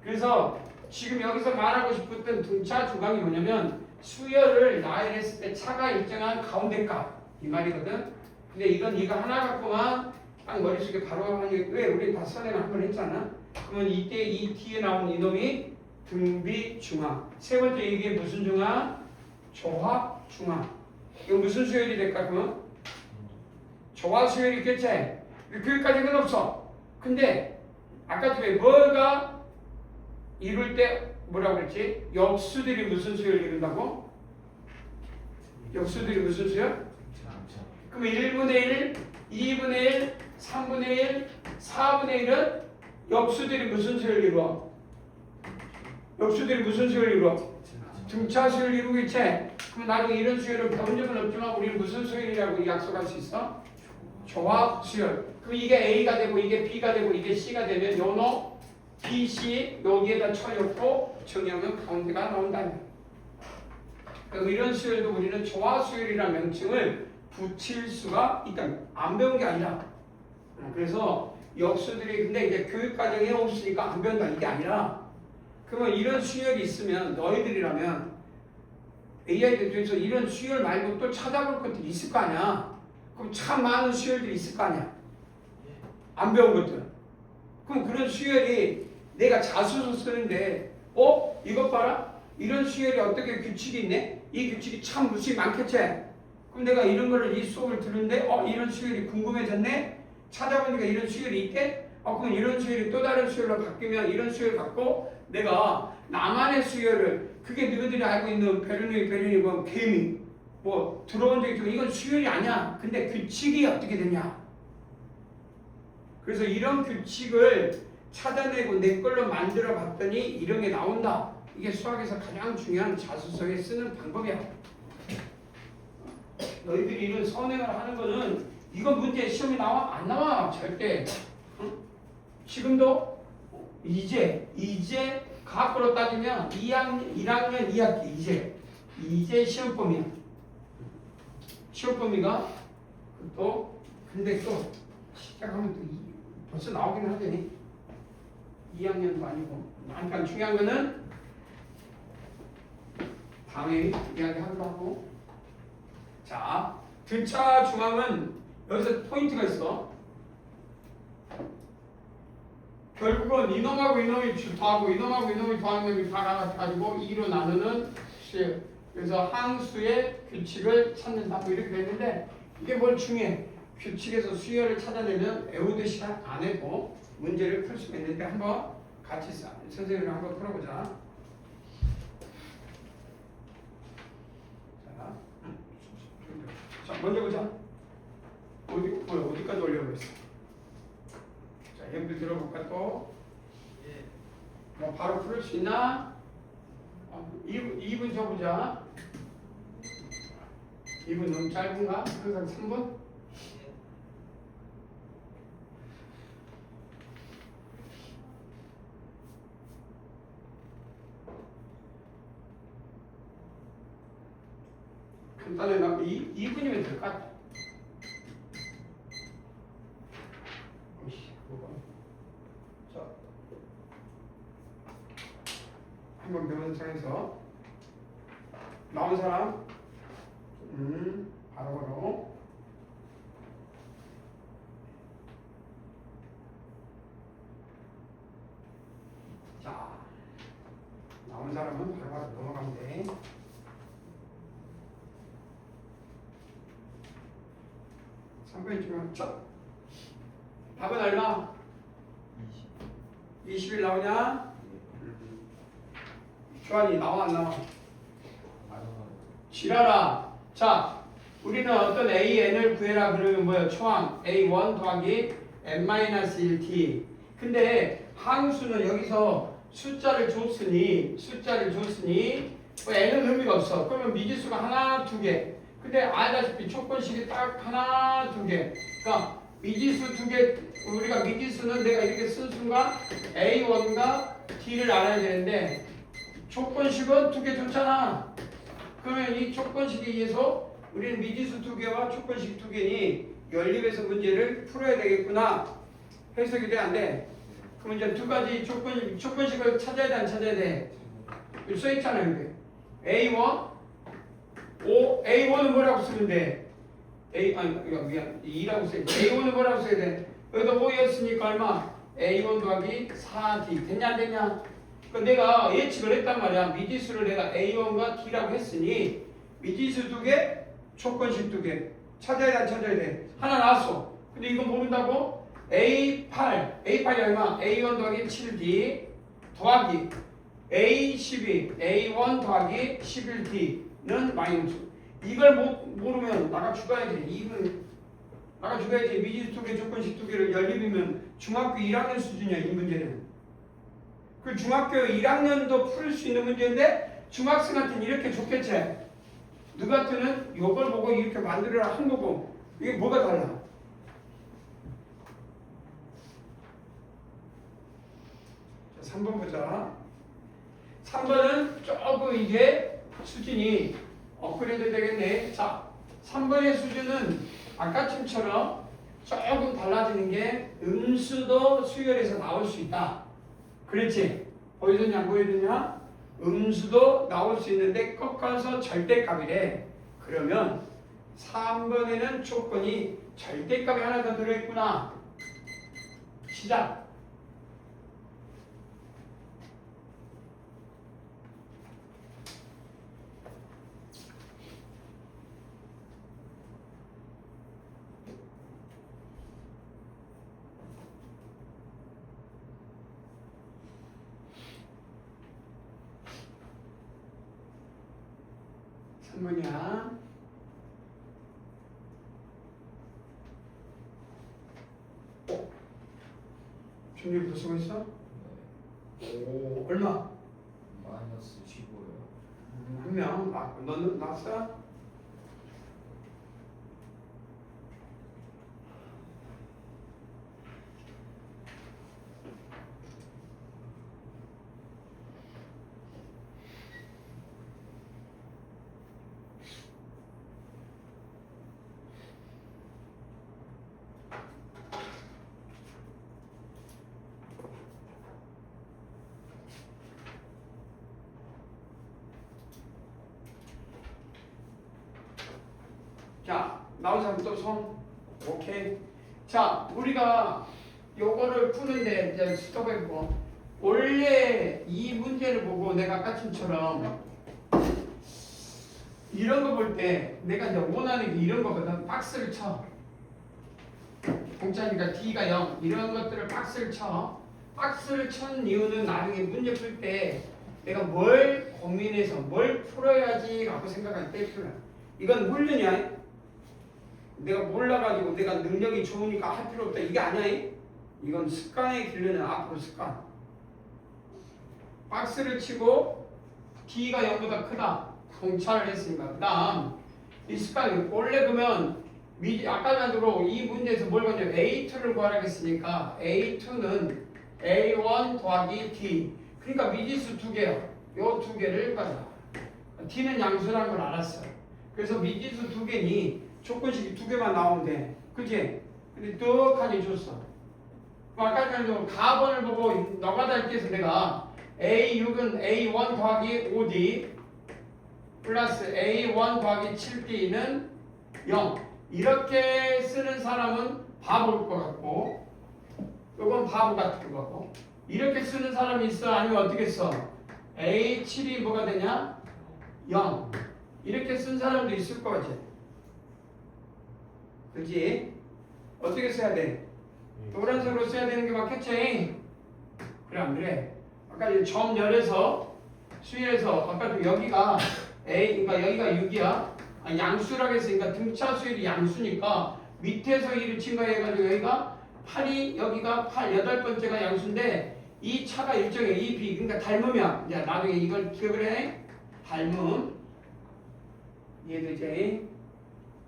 그래서 지금 여기서 말하고 싶었던 등차 중앙이 뭐냐면 수열을 나열했을 때 차가 일정한 가운데값 이 말이거든. 근데 이건 이거 하나 갖고만 딱 머릿속에 바로 하는 게 왜 우리 다 선행을 한번 했잖아. 그러면 이때 이 뒤에 나온 이놈이 등비 중앙. 세 번째 이게 무슨 중앙? 조화 중앙. 이거 무슨 수열이 될까 그러면? 조화 수열이 있겠지? 거기까지는 없어. 근데 아까 전에 뭐가 이룰 때 뭐라고 그랬지? 역수들이 무슨 수열을 이룬다고? 역수들이 무슨 수열? 그럼 1분의 1, 2분의 1, 3분의 1, 4분의 1은 역수들이 무슨 수열을 이루어? 역수들이 무슨 수열을 이루어? 등차 수열을 이루겠지? 그럼 나중에 이런 수열을 배운 적은 없지만 우리는 무슨 수열이라고 약속할 수 있어? 조화 수열. 그럼 이게 A가 되고 이게 B가 되고 이게 C가 되면 요노 B, C 여기에다 쳐놓고 정의하면 가운데가 나온다. 그럼 이런 수열도 우리는 조화 수열이라는 명칭을 붙일 수가 있다. 안 배운 게 아니라. 그래서 역수들이 근데 이제 교육 과정에 없으니까 안 배운다 이게 아니라. 그러면 이런 수열이 있으면 너희들이라면 AI들 중에서 이런 수열 말고 또 찾아볼 것들이 있을 거 아니야. 그럼 참 많은 수열들이 있을 거 아니야. 안 배운 것들. 그럼 그런 수열이 내가 자소서 쓰는데 이것 봐라. 이런 수열이 어떻게 규칙이 있네? 이 규칙이 참 무수히 많겠지? 그럼 내가 이런 거를 이 수업을 들은데 이런 수열이 궁금해졌네? 찾아보니까 이런 수열이 있대? 그럼 이런 수열이 또 다른 수열로 바뀌면 이런 수열 갖고 내가 나만의 수열을 그게 너희들이 알고 있는 베르니 뭐 개미 뭐 들어온 적이 있지만 이건 수열이 아니야. 근데 규칙이 어떻게 되냐? 그래서 이런 규칙을 찾아내고 내 걸로 만들어 봤더니 이런 게 나온다. 이게 수학에서 가장 중요한 자소서에 쓰는 방법이야. 너희들이 이런 선행을 하는 거는 이거 문제 시험에 나와? 안 나와 절대. 응? 지금도 이제 과학으로 따지면 1학년 2학기 이제 시험 범위야. 시험 범위가 또 근데 또 시작하면 또 벌써 나오긴 하더니 2학년도 아니고. 그러니까 중요한 거는 다음에 이야기하기로 하고. 자, 등차 중앙은 여기서 포인트가 있어. 결국은 이놈하고 이놈이 더하고 이놈하고 이놈이 더하는 놈이 다 나가지고 2로 나누는 수열. 그래서 항수의 규칙을 찾는다. 뭐 이렇게 되는데 이게 뭘 중요해. 규칙에서 수열을 찾아내면 외우듯이 안 해도 문제를 풀 수가 있는데 한번 같이 선생님이랑 한번 풀어보자. 자, 먼저 보자. 어디까지 올려고 했어? 자, 얘들 들어볼까 또? 뭐 바로 풀을 수 있나? 2분 줘보자. 2분 너무 짧은가? 항상 3분? 간단해. 2분이면 될 것 같아. 자, 한번 명상에서 나온 사람, 바로. 자, 나온 사람은 바로 넘어가면 돼. 답은 얼마? 20. 20일 나오냐? 주한이 나와 안 나와? 지랄아. 자, 우리는 어떤 AN을 구해라 그러면 뭐예요? 초항 A1 더하기 N-1T. 근데 항수는 여기서 숫자를 줬으니 뭐 N은 의미가 없어. 그러면 미지수가 하나, 두 개. 근데 알다시피 조건식이 딱 하나, 두 개. 그러니까 미지수 두 개, 우리가 미지수는 내가 이렇게 쓴 순간 A1과 T를 알아야 되는데 조건식은 두 개 줬잖아. 그러면 이 조건식에 의해서 우리는 미지수 두 개와 조건식 두 개니 연립에서 문제를 풀어야 되겠구나. 해석이 돼, 안 돼? 그럼 이제 두 가지 조건식을 찾아야 돼, 안 찾아야 돼? 여기 써있잖아요, 이게. A1, A1은 뭐라고 쓰면 돼? 미안, 2라고 써야 돼. A1은 뭐라고 써야 돼? 여기다 5였으니까 얼마? A1 더하기 4D. 됐냐, 안 됐냐? 그 내가 예측을 했단 말이야. 미지수를 내가 A1과 T라고 했으니 미지수 두 개, 조건식 두 개. 찾아야 돼, 안 찾아야 돼? 하나 나왔어. 근데 이거 모른다고? A8이 얼마? A1 더하기 7D 더하기 A12, A1 더하기 11D는 마이너스. 이걸 모르면 나가 죽어야지. 이건 나가 죽어야지. 미지수 두 개, 조건식 두 개를 연립이면 중학교 1학년 수준이야, 이 문제는. 그 중학교 1학년도 풀 수 있는 문제인데 중학생한테는 이렇게 좋겠지. 누구한테는 이걸 보고 이렇게 만들어라 한 거고. 이게 뭐가 달라? 자, 3번 보자. 3번은 조금 이제 수준이 업그레이드 되겠네. 자, 3번의 수준은 아까쯤처럼 조금 달라지는 게 음수도 수열에서 나올 수 있다. 그렇지? 보여줬냐 안 보여줬냐? 음수도 나올 수 있는데 꺾어서 절대값이래. 그러면 3번에는 조건이 절대값이 하나 더 들어있구나. 시작. 뭐냐? 준비 벌써 했어? 오, 얼마? 마이너스 15요. 한 명. 너는 났어? 자, 나온 사람 또 손. 오케이. 자, 우리가 요거를 푸는데 이제 스톱해보고 원래 이 문제를 보고 내가 아까처럼 이런 거 볼 때 내가 이제 원하는 게 이런 거거든. 박스를 쳐. 공짜니까 D가 0 이런 것들을 박스를 쳐. 박스를 친 이유는 나중에 문제 풀 때 내가 뭘 고민해서 뭘 풀어야지 라고 생각할 때 필요해. 이건 훈련이야. 내가 몰라가지고 내가 능력이 좋으니까 할 필요 없다. 이게 아니야. 이건 습관의 길르는 앞으로 습관. 박스를 치고 D가 0보다 크다. 공차를 했으니까. 그 다음 이 습관이 원래 그러면 아까 전으로 이 문제에서 뭘 봤냐면 A2를 구하라고 했으니까 A2는 A1 더하기 D. 그러니까 미지수 두 개요. 요 두 개를 구하자. D는 양수라는 걸 알았어. 그래서 미지수 두 개니 조건식이 두 개만 나오면 돼. 그치? 근데 떡하니 줬어. 아까 전에 가번을 보고 너가다 이렇게 해서 내가 A6은 A1 더하기 5D 플러스 A1 더하기 7D는 0 이렇게 쓰는 사람은 바보일 것 같고 이건 바보 같은 것 같고 이렇게 쓰는 사람이 있어? 아니면 어떻게 써? A7이 뭐가 되냐? 0 이렇게 쓴 사람도 있을 것 같지? 그렇지? 어떻게 써야 돼? 노란색으로 써야 되는 게 맞겠지? 그래 안 그래? 아까 이 점열에서 수열에서 아까도 여기가 A 그러니까 여기가 6이야. 아, 양수라고 했으니까 등차 수열이 양수니까 밑에서 1을 침가해가지고 여기가 8이 여기가 8 8번째가 양수인데 이 차가 일정해 이 B 그러니까 닮으면 이제 나중에 이걸 기억을 해. 닮음 이해되지?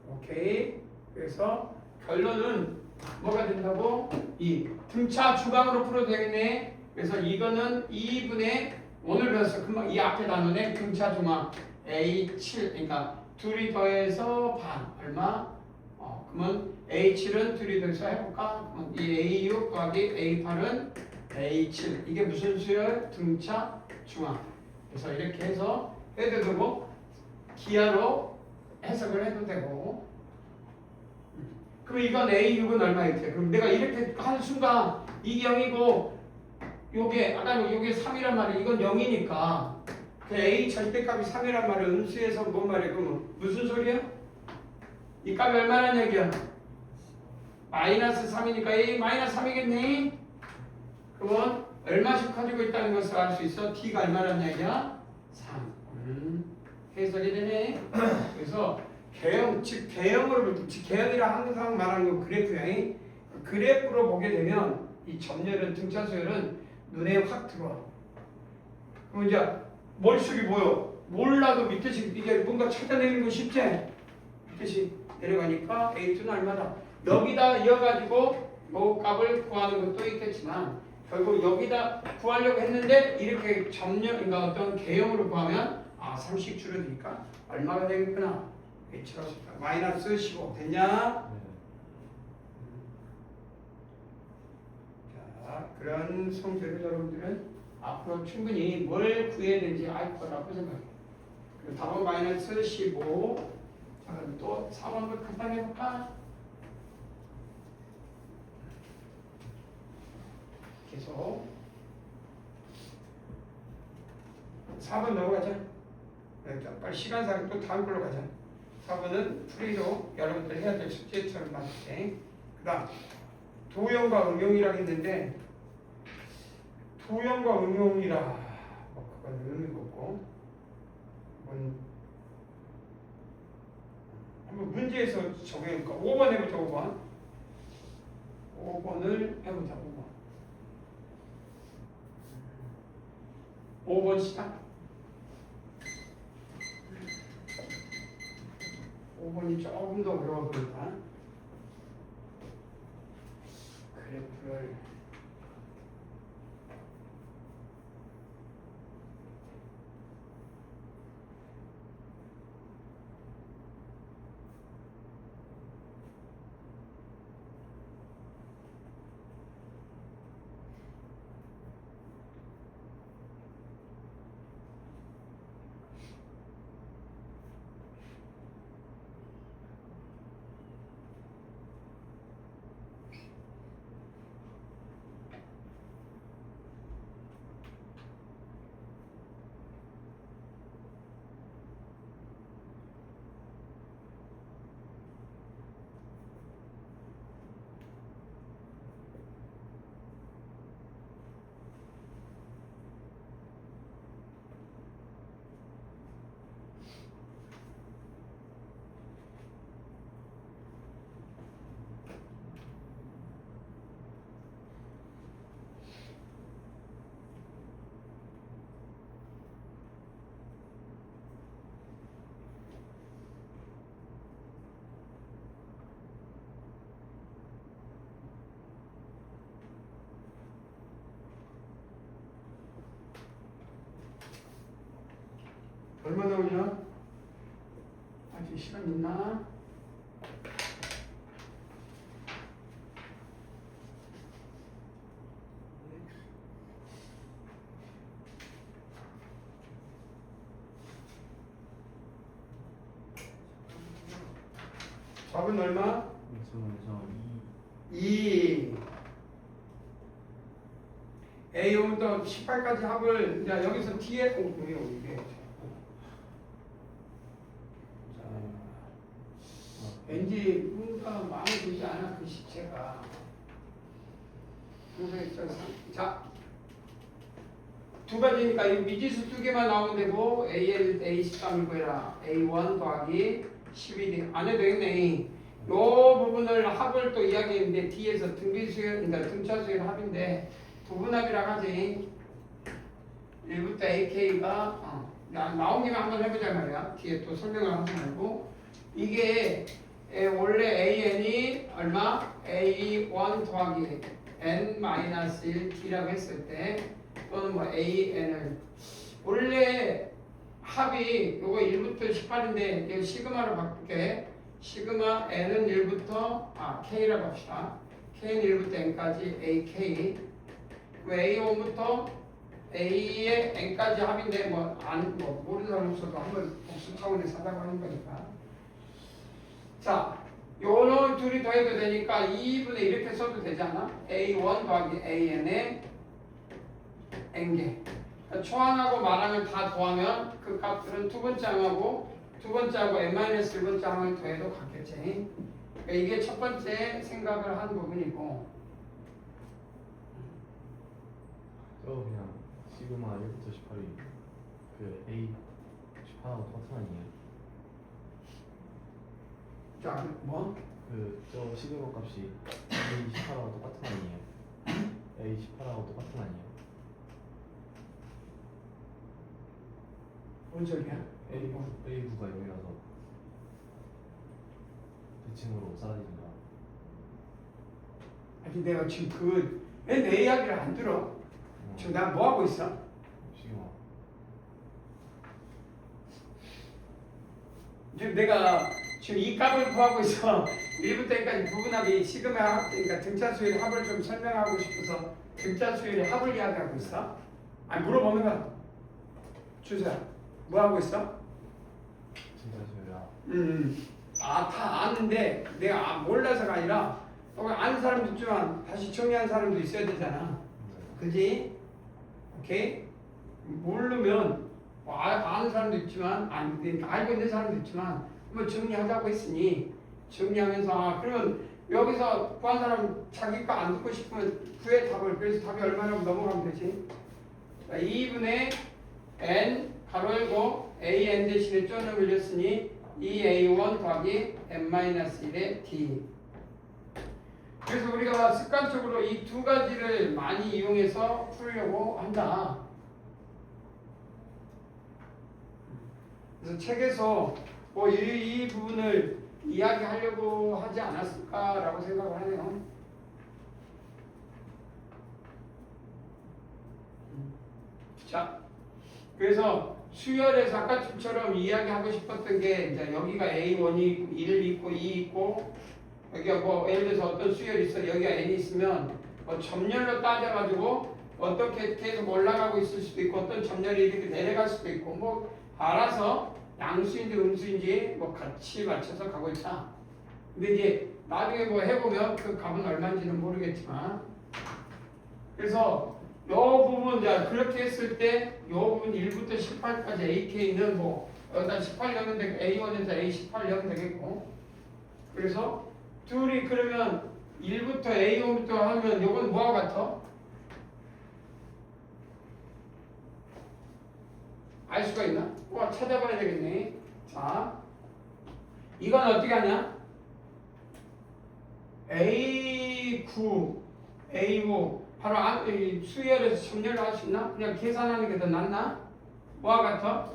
오케이. 그래서 결론은 뭐가 된다고? 이 등차 주방으로 풀어도 되겠네. 그래서 이거는 2분의 오늘 배웠어. 금방 이 앞에 단원에 등차 중앙 A7 그러니까 둘이 더해서 반 얼마? 그러면 A7은 둘이 더해서 해볼까? 그럼 이 A6 더하기 A8은 A7 이게 무슨 수열? 등차 중앙. 그래서 이렇게 해서 해도 되고 기하로 해석을 해도 되고. 그럼 이건 A6은 얼마였지? 그럼 내가 이렇게 하는 순간 이게 0이고 요게 아까 요게 3이란 말이야. 이건 0이니까 그 A 절대값이 3이란 말은 음수에서 뭔 말이야? 그러면 무슨 소리야? 이 값이 얼마란 얘기야? 마이너스 3이니까 A 마이너스 3이겠니? 그러면 얼마씩 가지고 있다는 것을 알 수 있어? T가 얼마란 얘기야? 3. 해석이 되네. 그래서 개형, 즉 개형으로 즉 개형이라 항상 말하는 거 그래프야. 그래프로 보게 되면 이 점열은 등차 수열은 눈에 확 들어와. 그럼 이제 머릿속이 뭐요? 몰라도 밑에씩 이게 뭔가 찾아내는 거 쉽지? 밑에씩 내려가니까 A2는 얼마다? 여기다 이어가지고 요 값을 구하는 것도 있겠지만 결국 여기다 구하려고 했는데 이렇게 점열, 그러니까 어떤 개형으로 구하면 30 줄어드니까 얼마가 되겠구나. 마이너스 15 됐냐? 네. 자, 그런 성질을 여러분들은 앞으로 충분히 뭘 구해야 되는지 알 거라고 생각해요. 그리고 답은 마이너스 15. 자, 그럼 또 4번을 간단히 해볼까? 계속 4번 넘어가자. 빨리 시간상 또 다음 걸로 가자. 4번은 프리로 여러분들 해야 될 숙제처럼 맞게. 그 다음 도형과 응용이라고 했는데 도형과 응용이라 그건 의미가 없고 한번 문제에서 적용해볼까? 5번 해보자. 5번을 해보자. 5번 시작. 5번이 조금 더 어려워 보니까 그래프를 얼마 나오냐? 아직 시간 있나? 답은 얼마? 그래서 2. A5부터 18까지 합을 이제 여기서 T에 이게 왠지 뭔가 마음에 들지 않아 그 시체가. 자, 두 가지니까 이 미지수 두 개만 나오면 되고 AL, A13을 구해라. A1 더하기 12D 안 해도 되겠네. 요 부분을 합을 또 이야기했는데 뒤에서 등비수열, 그러니까 등차수열 합인데 부분합이라고 하지. 1부터 AK가 나온 김에 한번 해보자 말이야. 뒤에 또 설명을 하지 말고 이게 원래 AN이 얼마? A1 더하기 N-1D라고 했을 때 또는 뭐 AN을 원래 합이 요거 1부터 18인데 이거 시그마로 바꿀게. 시그마 N은 1부터 K라고 합시다. K는 1부터 N까지 AK A1부터 A의 N까지 합인데 뭐 모르는 사람 없어도 한번 복수 차원에서 하자고 하는 거니까. 자, 요런 둘이 더해도 되니까 2분의 이렇게 써도 되잖아. A1 더하기 AN의 N개. 초항하고 마랑을 다 더하면 그 값들은 두 번째 항하고 두 번째하고 N-1번째 항을 더해도 같겠지. 그러니까 이게 첫 번째 생각을 한 부분이고. 저 그냥 시그마 1부터 18이 그 A 18하고 똑같은 아니에요? 자, 뭐? 저 시그마 값이 A 18하고 똑같은 아니에요? A 18하고 똑같은 아니에요? 뭔 소리야? A9가 0이라서 대칭으로 사라진다. 아니 내가 지금 왜 내 이야기를 안 들어? 지금 나 뭐 하고 있어? 시그마. 지금 내가 지금 이 값을 구하고 있어. 1부터 N까지 부분합이 시그마 합, 그러니까 등차 수열의 합을 좀 설명하고 싶어서 등차 수열의 합을 이야기하고 있어. 아니 물어보는 거야. 주세요. 뭐 하고 있어? 진짜 저야. 다 아는데 내가 몰라서가 아니라 아는 사람도 있지만 다시 정리한 사람도 있어야 되잖아. 그지? 오케이? 모르면 아는 사람도 있지만 알고 있는 사람도 있지만 뭐 정리하자고 했으니 정리하면서 그러면 여기서 구한 사람 자기 거 안 듣고 싶으면 구해 답을. 그래서 답이 얼마냐고 넘어가면 되지. 자, 2분의 n 가로 열고 an 대신에 쪼는 올렸으니 2a1 더하기 n-1의 d. 그래서 우리가 습관적으로 이 두 가지를 많이 이용해서 풀려고 한다. 그래서 책에서 뭐 이 부분을 이야기하려고 하지 않았을까라고 생각을 하네요. 자, 그래서 수열에서 아까처럼 이야기하고 싶었던 게 이제 여기가 A1이 있고 1 있고 2 있고 여기가 뭐 예를 들어서 어떤 수열이 있어 여기가 N이 있으면 뭐 점열로 따져가지고 어떻게 계속 올라가고 있을 수도 있고 어떤 점열이 이렇게 내려갈 수도 있고 뭐 알아서 양수인지 음수인지 뭐 같이 맞춰서 가고 있다. 근데 이제 나중에 뭐 해보면 그 값은 얼마인지는 모르겠지만 그래서 요 부분 이제 그렇게 했을 때 요 부분 1부터 18까지 AK는 뭐 여기다 18 넣으면 되고 A1에서 A18 넣으면 되겠고 그래서 둘이 그러면 1부터 A1부터 하면 요건 뭐와 같아? 알 수가 있나? 찾아봐야 되겠네. 자, 이건 어떻게 하냐? A9, A5 바로 수열에서 점열을 할 수 있나? 그냥 계산하는 게 더 낫나? 뭐와 같아?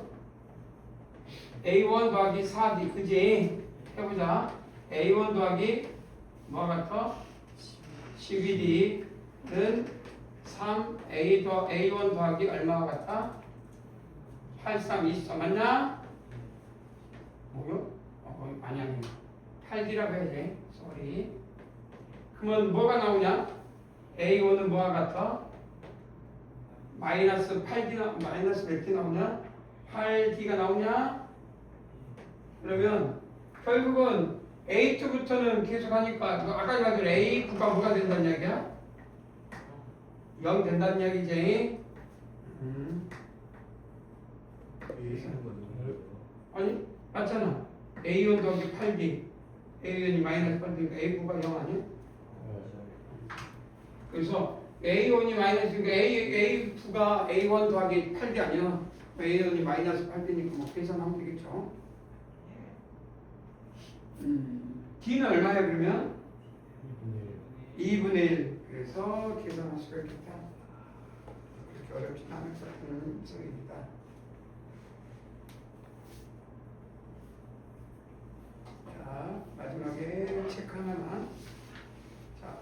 A1 더하기 4D 그지? 해보자. A1 더하기 뭐와 같아? 12D는 3A A1 더하기 얼마와 같아? 83, 24 맞나? 뭐요? 아니 8D라고 해야지. 쏘리. 그러면 뭐가 나오냐? A1은 뭐와 같아? 마이너스 8D 마이너스 몇 D 나오냐? 8D가 나오냐? 그러면 결국은 A2부터는 계속 하니까 아까 말대로 A9가 뭐가 된다는 이야기야? 0 된다는 이야기지? 아니 맞잖아. A1 더하기 8D A1이 마이너스 8D니까 A9가 0 아니야? 그래서 A1이 마이너스니까 A2가 A1 더하기 8이 아니야. A1이 마이너스 8이니까 뭐 계산하면 되겠죠. D는 얼마야 그러면? 2분의 1. 그래서 계산할 수가 있겠다. 그렇게 어렵지 않을 것 같은 성입니다. 자, 마지막에 체크 하나만. 자,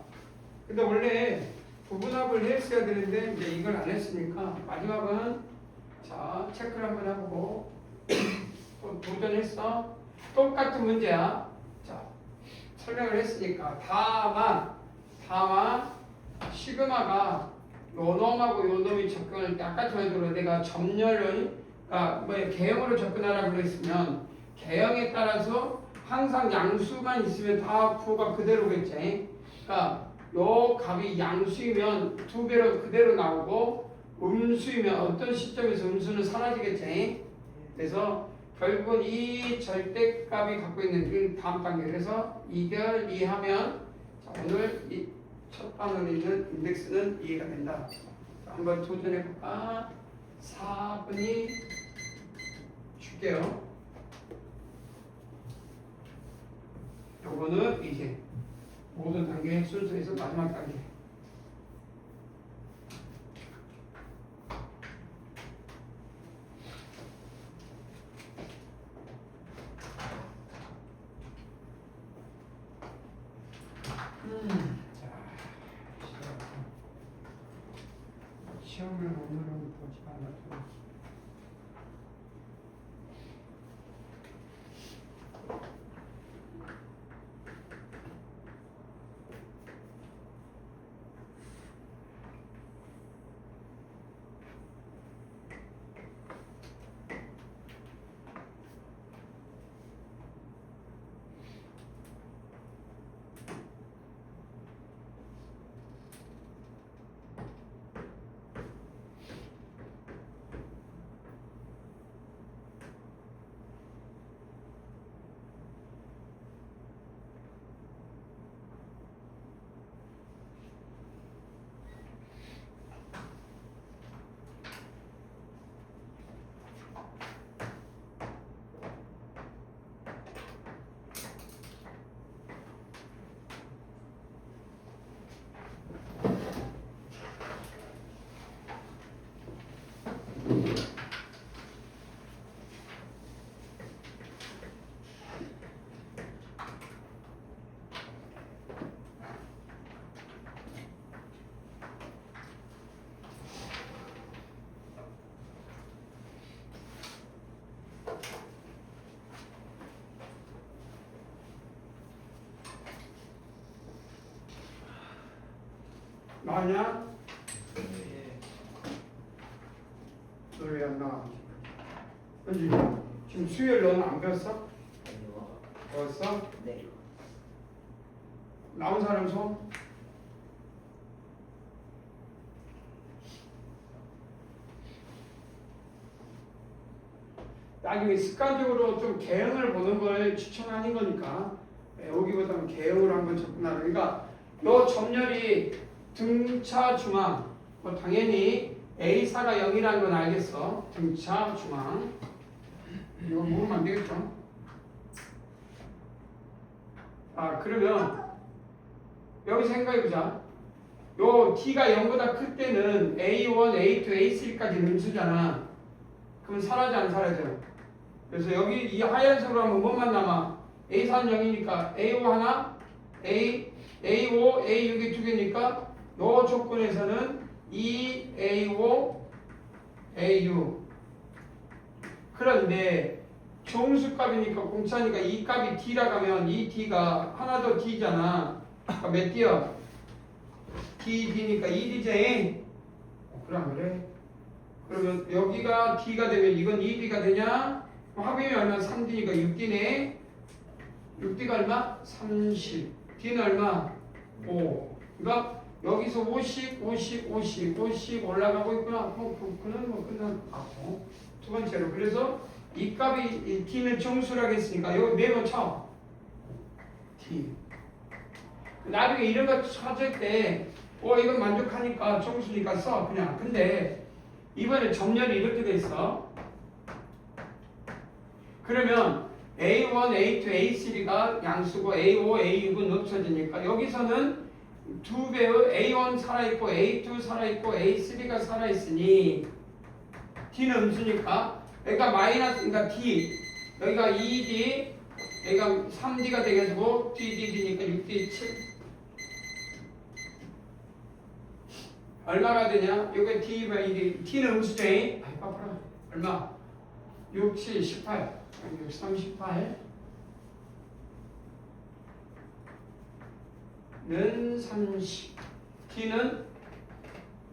근데 원래 부분합을 했어야 되는데 이제 이걸 안 했으니까 마지막은 자 체크를 한번 해보고 또 도전했어. 똑같은 문제야. 자 설명을 했으니까 다만 시그마가 요 놈하고 요 놈이 접근할 때 아까 전에도 내가 점열을 그러니까 뭐 개형으로 접근하라고 그랬으면 개형에 따라서 항상 양수만 있으면 다 부호가 그대로겠지. 그러니까 요 값이 양수이면 두 배로 그대로 나오고 음수이면 어떤 시점에서 음수는 사라지겠지. 그래서 결국은 이 절대값이 갖고 있는 그 다음 단계. 그래서 이걸 이해하면 자, 오늘 이 첫 방울에 있는 인덱스는 이해가 된다. 자, 한번 도전해 볼까? 4분이 줄게요. 요거는 이제 모든 단계 순서에서 마지막 단계. 시험을 오늘은 보지 않아도 나왔냐? 너 왜 안 나와? 그지? 지금 수요일 너는 안 배웠어? 배웠어? 네. 나온 사람 손? 나중에 습관적으로 좀 개형을 보는 걸 추천하는 거니까 외우기보다는 개형으로 한번 접근하라. 그러니까 요 점열이 등차 중앙 뭐 당연히 A4가 0이라는 건 알겠어. 등차 중앙 이거 모르면 안 되겠죠. 아 그러면 여기 생각해보자. 요 D가 0보다 클 때는 A1, A2, A3까지 음수잖아. 그럼 사라져 안 사라져? 그래서 여기 이 하얀색으로 하면 뭐만 남아? A4는 0이니까 A5 하나, A5, A6이 두 개니까 요 조건에서는 2A5, A6 그런데 정수값이니까 공차니까 이 값이 D라고 하면 이 D가 하나 더 D잖아. 그러니까 몇 D야? D니까 2D지? 그래 안 그래? 그러면 여기가 D가 되면 이건 2D가 되냐? 합이면 얼마? 3D니까 6D네. 6D가 얼마? 30. D는 얼마? 5. 그러니까 여기서 50 올라가고 있구나. 그는 뭐 끝났고. 두 번째로 그래서 이 값이 이 D는 정수라고 했으니까 여기 네번 쳐. D. 나중에 이런 거 찾을 때 이건 만족하니까 정수니까 써 그냥. 근데 이번에 정렬이 이렇게 돼 있어. 그러면 A1, A2, A3가 양수고 A5, A6은 없어지니까 여기서는 두 배의 A1 살아있고 A2 살아있고 A3가 살아있으니 D는 음수니까 여기가 마이너스, 그러니까 D 여기가 2D 여기가 3D가 되겠고 DD니까 6D 7 얼마가 되냐? 여기 D가 이게 T는 음수죠. 아이 빠빠라 얼마? 6, 7, 18 6, 38 는 30 T는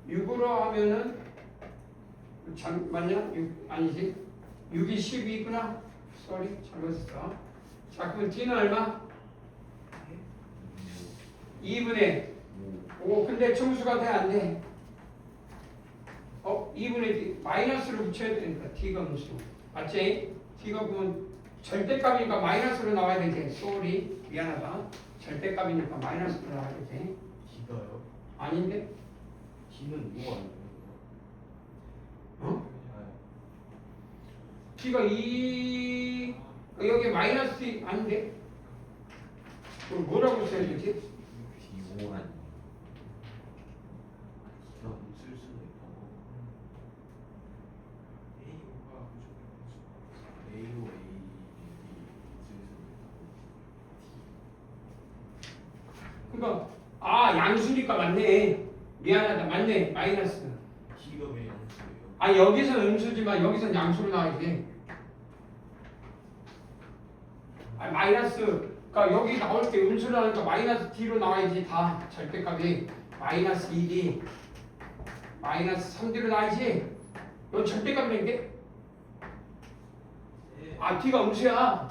6으로 하면은 맞냐? 6 아니지 6이 12구나 쏘리 잘못했어. 자 그럼 T는 얼마? 2분의 5 근데 정수가 돼 안 돼? 2분의 D 마이너스를 붙여야 되니까 T가 음수 맞지? T가 보면 절대값이니까 마이너스로 나와야 되지. 쏘리 미안하다. 절대값이니까 마이너스로 나와야 되지. D가요? 아닌데? D는 뭐가 아니에요? 어? T가 2 여기 마이너스 아닌데? 그럼 뭐라고 써야 되지? D5 아니에요? D가 없을 수도 있다고. A5, A, D 있을 수도 있다고. 그러니까 양수니까 맞네. 미안하다 맞네 마이너스. D가 왜 양수예요? 여기서는 음수지만 여기서는 양수로 나와야지. 마이너스 그러니까 여기 나올 때 음수로 나오니까 마이너스 D로 나와야지. 다 절대값이 마이너스 2D 마이너스 3D로 나와야지. 이건 절대값인데? D가 음수야.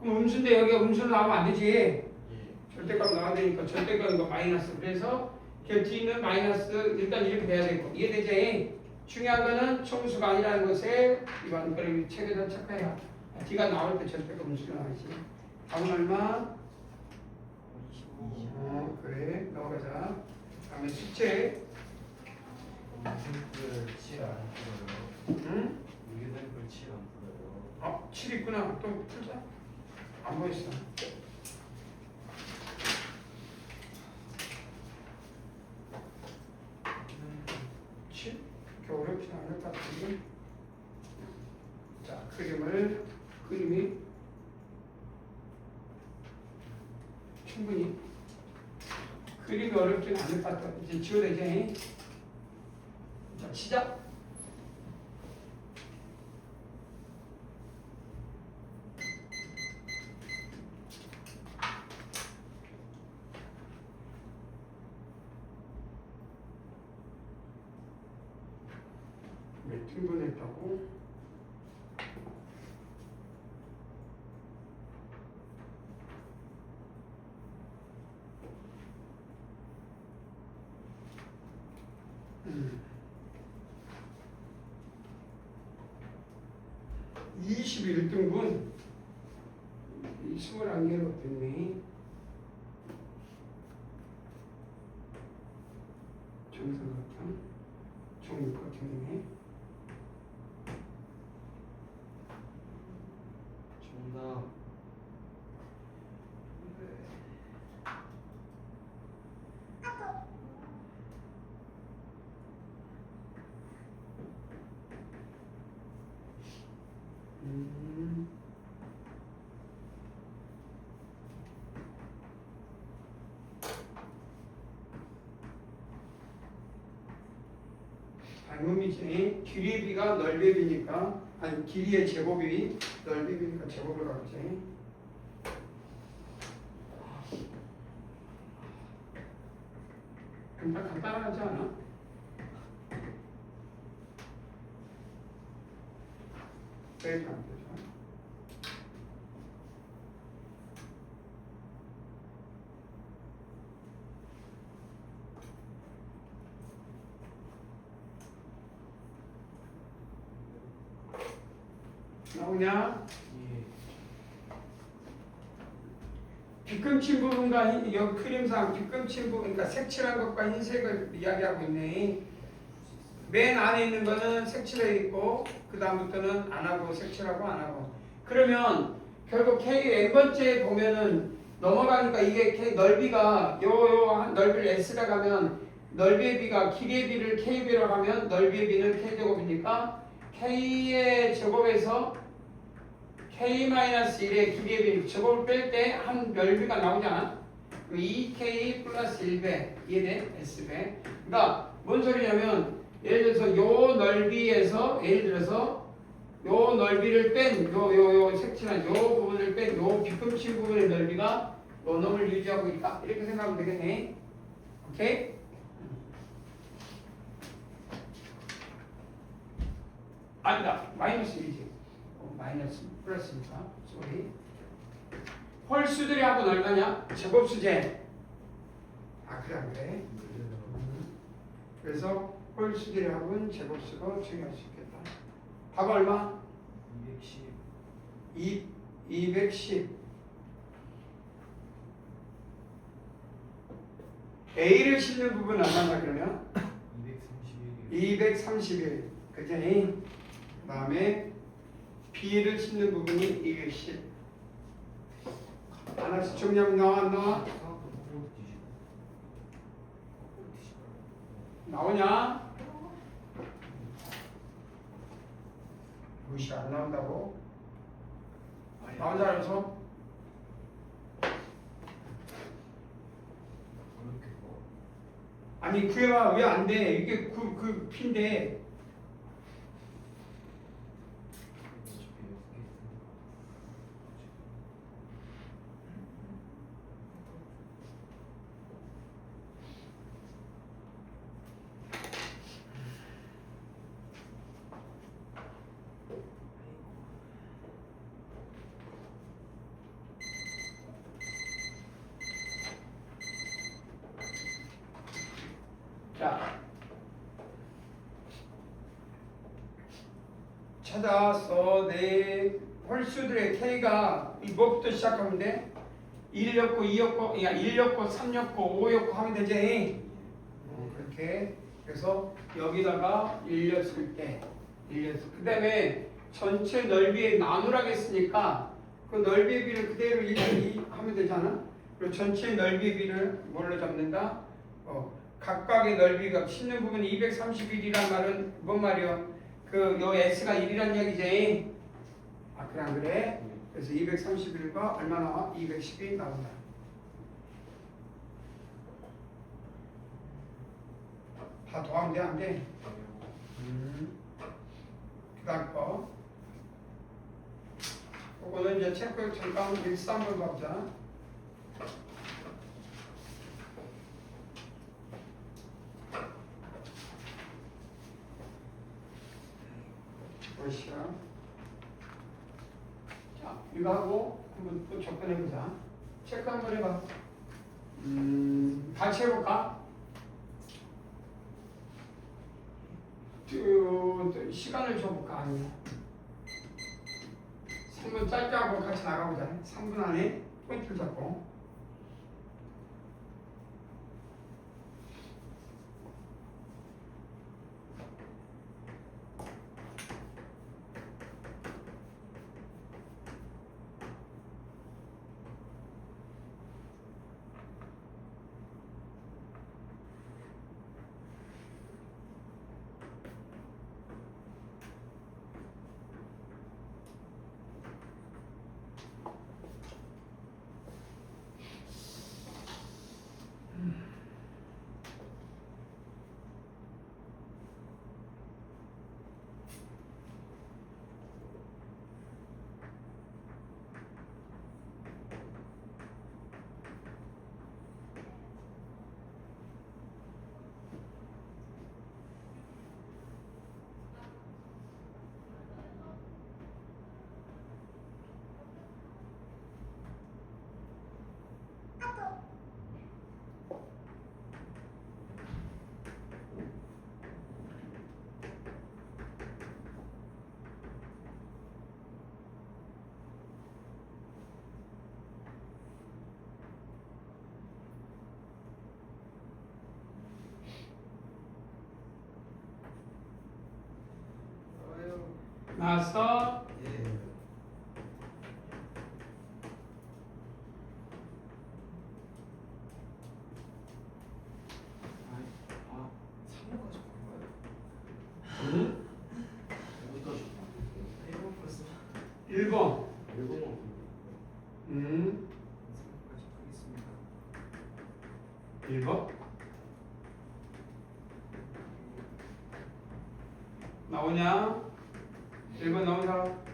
그럼 음수인데 여기가 음수로 나오면 안 되지. 예. 절대값 나와야 되니까 절대값이니까 마이너스. 그래서 D는 마이너스 일단 이렇게 돼야 되고 이해되지? 중요한 거는 총수가 아니라는 것에 이번 그림 책에다 체크해야 D가 나올 때 절대값 음수가 나와야지. 다음 얼마? 25. 그래 넣어가자. 다음에 숙제. 유기등글 7안 풀어요. 응? 유기등글 7안 풀어요. 7 있구나. 또 풀자. 안 보였어. 7? 그렇게 어렵지 않을 것 같은데. 자, 그림이 충분히 그림이 어렵지는 않을 것 같아. 이제 지워내자. 자, 시작. 몇 등분했다고? 음. 21등분 21개로 됐네. 정상각형 종육각형이네. 정답. 닮음이지. 길이의 비가 넓이의 비니까 아니 길이의 제곱이 넓이의 비니까 제곱을 가겠지. 간단하지 않아? 빼지 안 되죠. 나오냐? 예. 빗금친 부분과 여기 그림상 빗금친 부분, 그러니까 색칠한 것과 흰색을 이야기하고 있네. 맨 안에 있는 거는 색칠해 있고 그 다음부터는 안 하고 색칠하고 안 하고. 그러면 결국 K n번째 보면은 넘어가니까 이게 K 넓이가 요 넓이를 S라 가면 넓이의 B가 길이의 B를 KB로 하면 넓이의 B는 K제곱이니까 K의 제곱에서 K-1의 길이의 B 제곱을 뺄 때 한 넓이가 나오잖아. 2K 플러스 1배 이해돼? S배. 그러니까 뭔 소리냐면 예를 들어서 요 넓이에서 예를 들어서 요 넓이를 뺀 요 색칠한 요 부분을 뺀 요 빗금친 부분의 넓이가 요 놈을 유지하고 있다. 이렇게 생각하면 되겠네. 오케이? 아니다. 마이너스 1이지. 마이너스 플러스니까. 쏘리. 홀수들이 합은 얼마냐? 제곱수제. 아 그래 안 그래? 그래서 홀수들이 합은 제곱수로 정의할 수 있겠다. 답 얼마? 210. 210. A를 싣는 부분 얼마나 그러면? 231. 231. 그죠? 그 다음에 B를 싣는 부분이 210. 하나씩 정리하면 나와 안 나와? 나오냐? 무시 안 나온다고? 나온 사람 손? 아니 구해봐. 왜 안 돼? 이게 그 P인데. 자, 찾아서 내 홀수들의 K가 이 뭐부터 시작하면 돼? 1였고 2였고 1였고 3였고 5였고 하면 되지. 그렇게. 그래서 여기다가 1였을 때 그 다음에 전체 넓이의 나누라고 했으니까 그 넓이의 비를 그대로 1 하면 되잖아. 그리고 전체 넓이의 비를 뭘로 잡는다? 각각의 넓이가 싣는 부분이 231이란 말은 뭔 말이요? 요 S가 1이란 얘기지. 아 그래 안 그래? 그래서 231과 얼마 나와? 210이 나온다. 다 더하면 돼 안 돼? 그 다음 거 그거는 이제 체크 잠깐 일사 한번 봐보자. 보시죠. 자, 이거 하고 한번 또 접근해보자. 체크 한번 해봐. 같이 해볼까? 시간을 줘볼까? 아니야. 3분 짧게 하고 같이 나가보자. 3분 안에 포인트를 잡고. 나왔어? 예. 아, 3번까지 본 거예요? 응? 어디까지? 1번 벌써 1번. 일본어 3번까지 하겠습니다. 1번. 나오냐? 1번 나온 사람?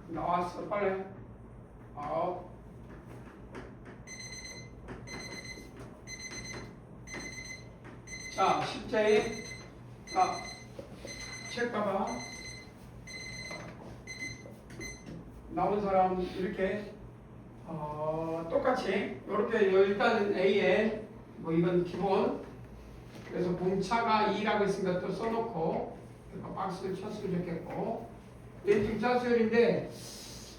나왔어 빨리. 자, 십자에 책 봐봐. 나온 사람 이렇게 똑같이 이렇게 일단은 A에 뭐 이건 기본. 그래서 봉차가 2라고 있으니까 또 써놓고 박스를 쳤으면 좋겠고. 얘 등차수열인데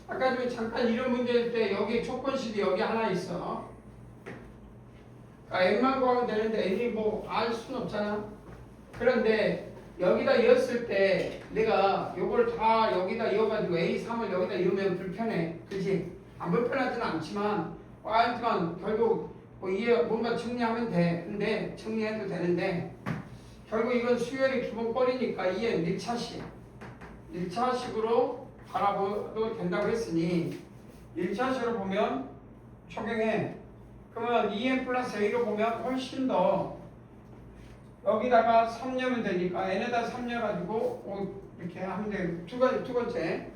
아까 전에 잠깐 이런 문제일 때 여기 조건식이 여기 하나 있어. 그러니까 n만 구하면 되는데 n이 뭐 알 수는 없잖아. 그런데 여기다 이었을 때 내가 요걸 다 여기다 이어가지고 A3을 여기다 이으면 불편해. 그치? 안 불편하지는 않지만 하여튼 결국 뭐 이해 뭔가 정리하면 돼. 근데 정리해도 되는데 결국 이건 수열이 기본 꼴이니까 이해 1차식. 1차식으로 바라봐도 된다고 했으니 1차식으로 보면 적용해. 그러면 2n 플러스 a로 보면 훨씬 더 여기다가 3 넣으면 되니까 n에다 3 넣어가지고 이렇게 하면 돼. 두 번째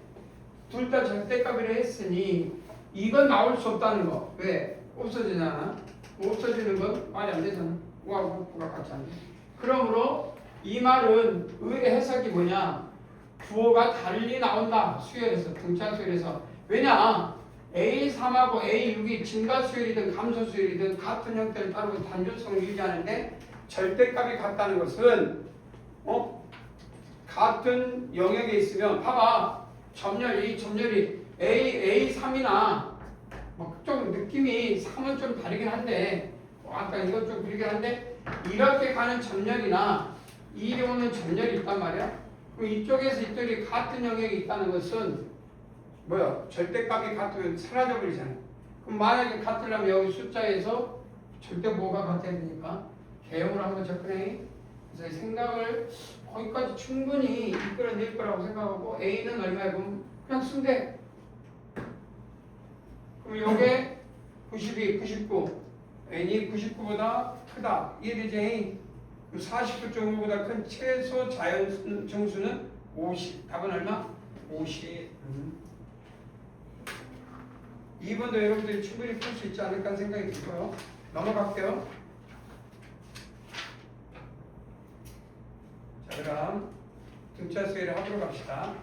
둘 다 절대값이라 했으니 이건 나올 수 없다는 거. 왜? 없어지잖아. 없어지는 건 말이 안 되잖아. 우하고 부가 같이 안 돼. 그러므로 이 말은 의의 해석이 뭐냐? 부호가 달리 나온다. 수열에서 등차 수열에서. 왜냐? A3하고 A6이 증가 수열이든 감소 수열이든 같은 형태를 따르고 단조성을 유지하는데 절대값이 같다는 것은 같은 영역에 있으면 봐봐. 점열이 A3이나 좀 느낌이 3은 좀 다르긴 한데 아까 이것 좀 그리긴 한데 이렇게 가는 점열이나 이 경우는 점열이 있단 말이야. 그럼 이쪽에서 이쪽이 같은 영역이 있다는 것은 뭐야? 절대값이 같으면 사라져버리잖아. 그럼 만약에 같으려면 여기 숫자에서 절대 뭐가 같아야 되니까 개형으로 한번 접근해. 그래서 생각을 거기까지 충분히 이끌어낼 거라고 생각하고 A는 얼마에 보면 그냥 쓰면 돼. 그럼 요게 92, 99 N이 99보다 크다. 이해되지? 49.5보다 큰 최소 자연 정수는 50. 답은 얼마? 50. 2번도 여러분들이 충분히 풀 수 있지 않을까 하는 생각이 들고요. 넘어갈게요. 자, 그럼 등차 수열을 하도록 합시다.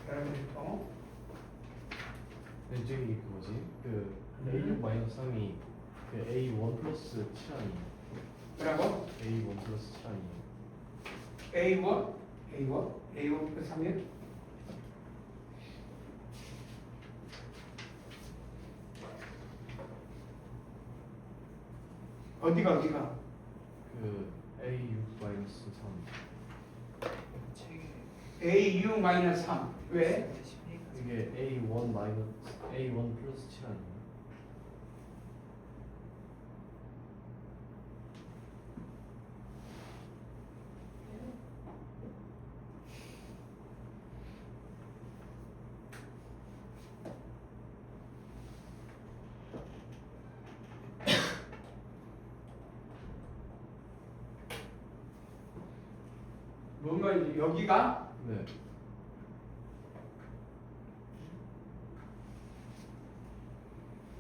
여러분들도. 저기 그 뭐지? 그 A6 마이너스 3이 그 A1 플러스 7 아니에요? 뭐라고? A1 플러스 7 아니에요? A1 플러스 3이요? 어디가? 그 A6 마이너스 3 책에 AU-3 왜? 이게 A1 마이너스 A1 플러스 7 아니에요? 이건 여기가 네.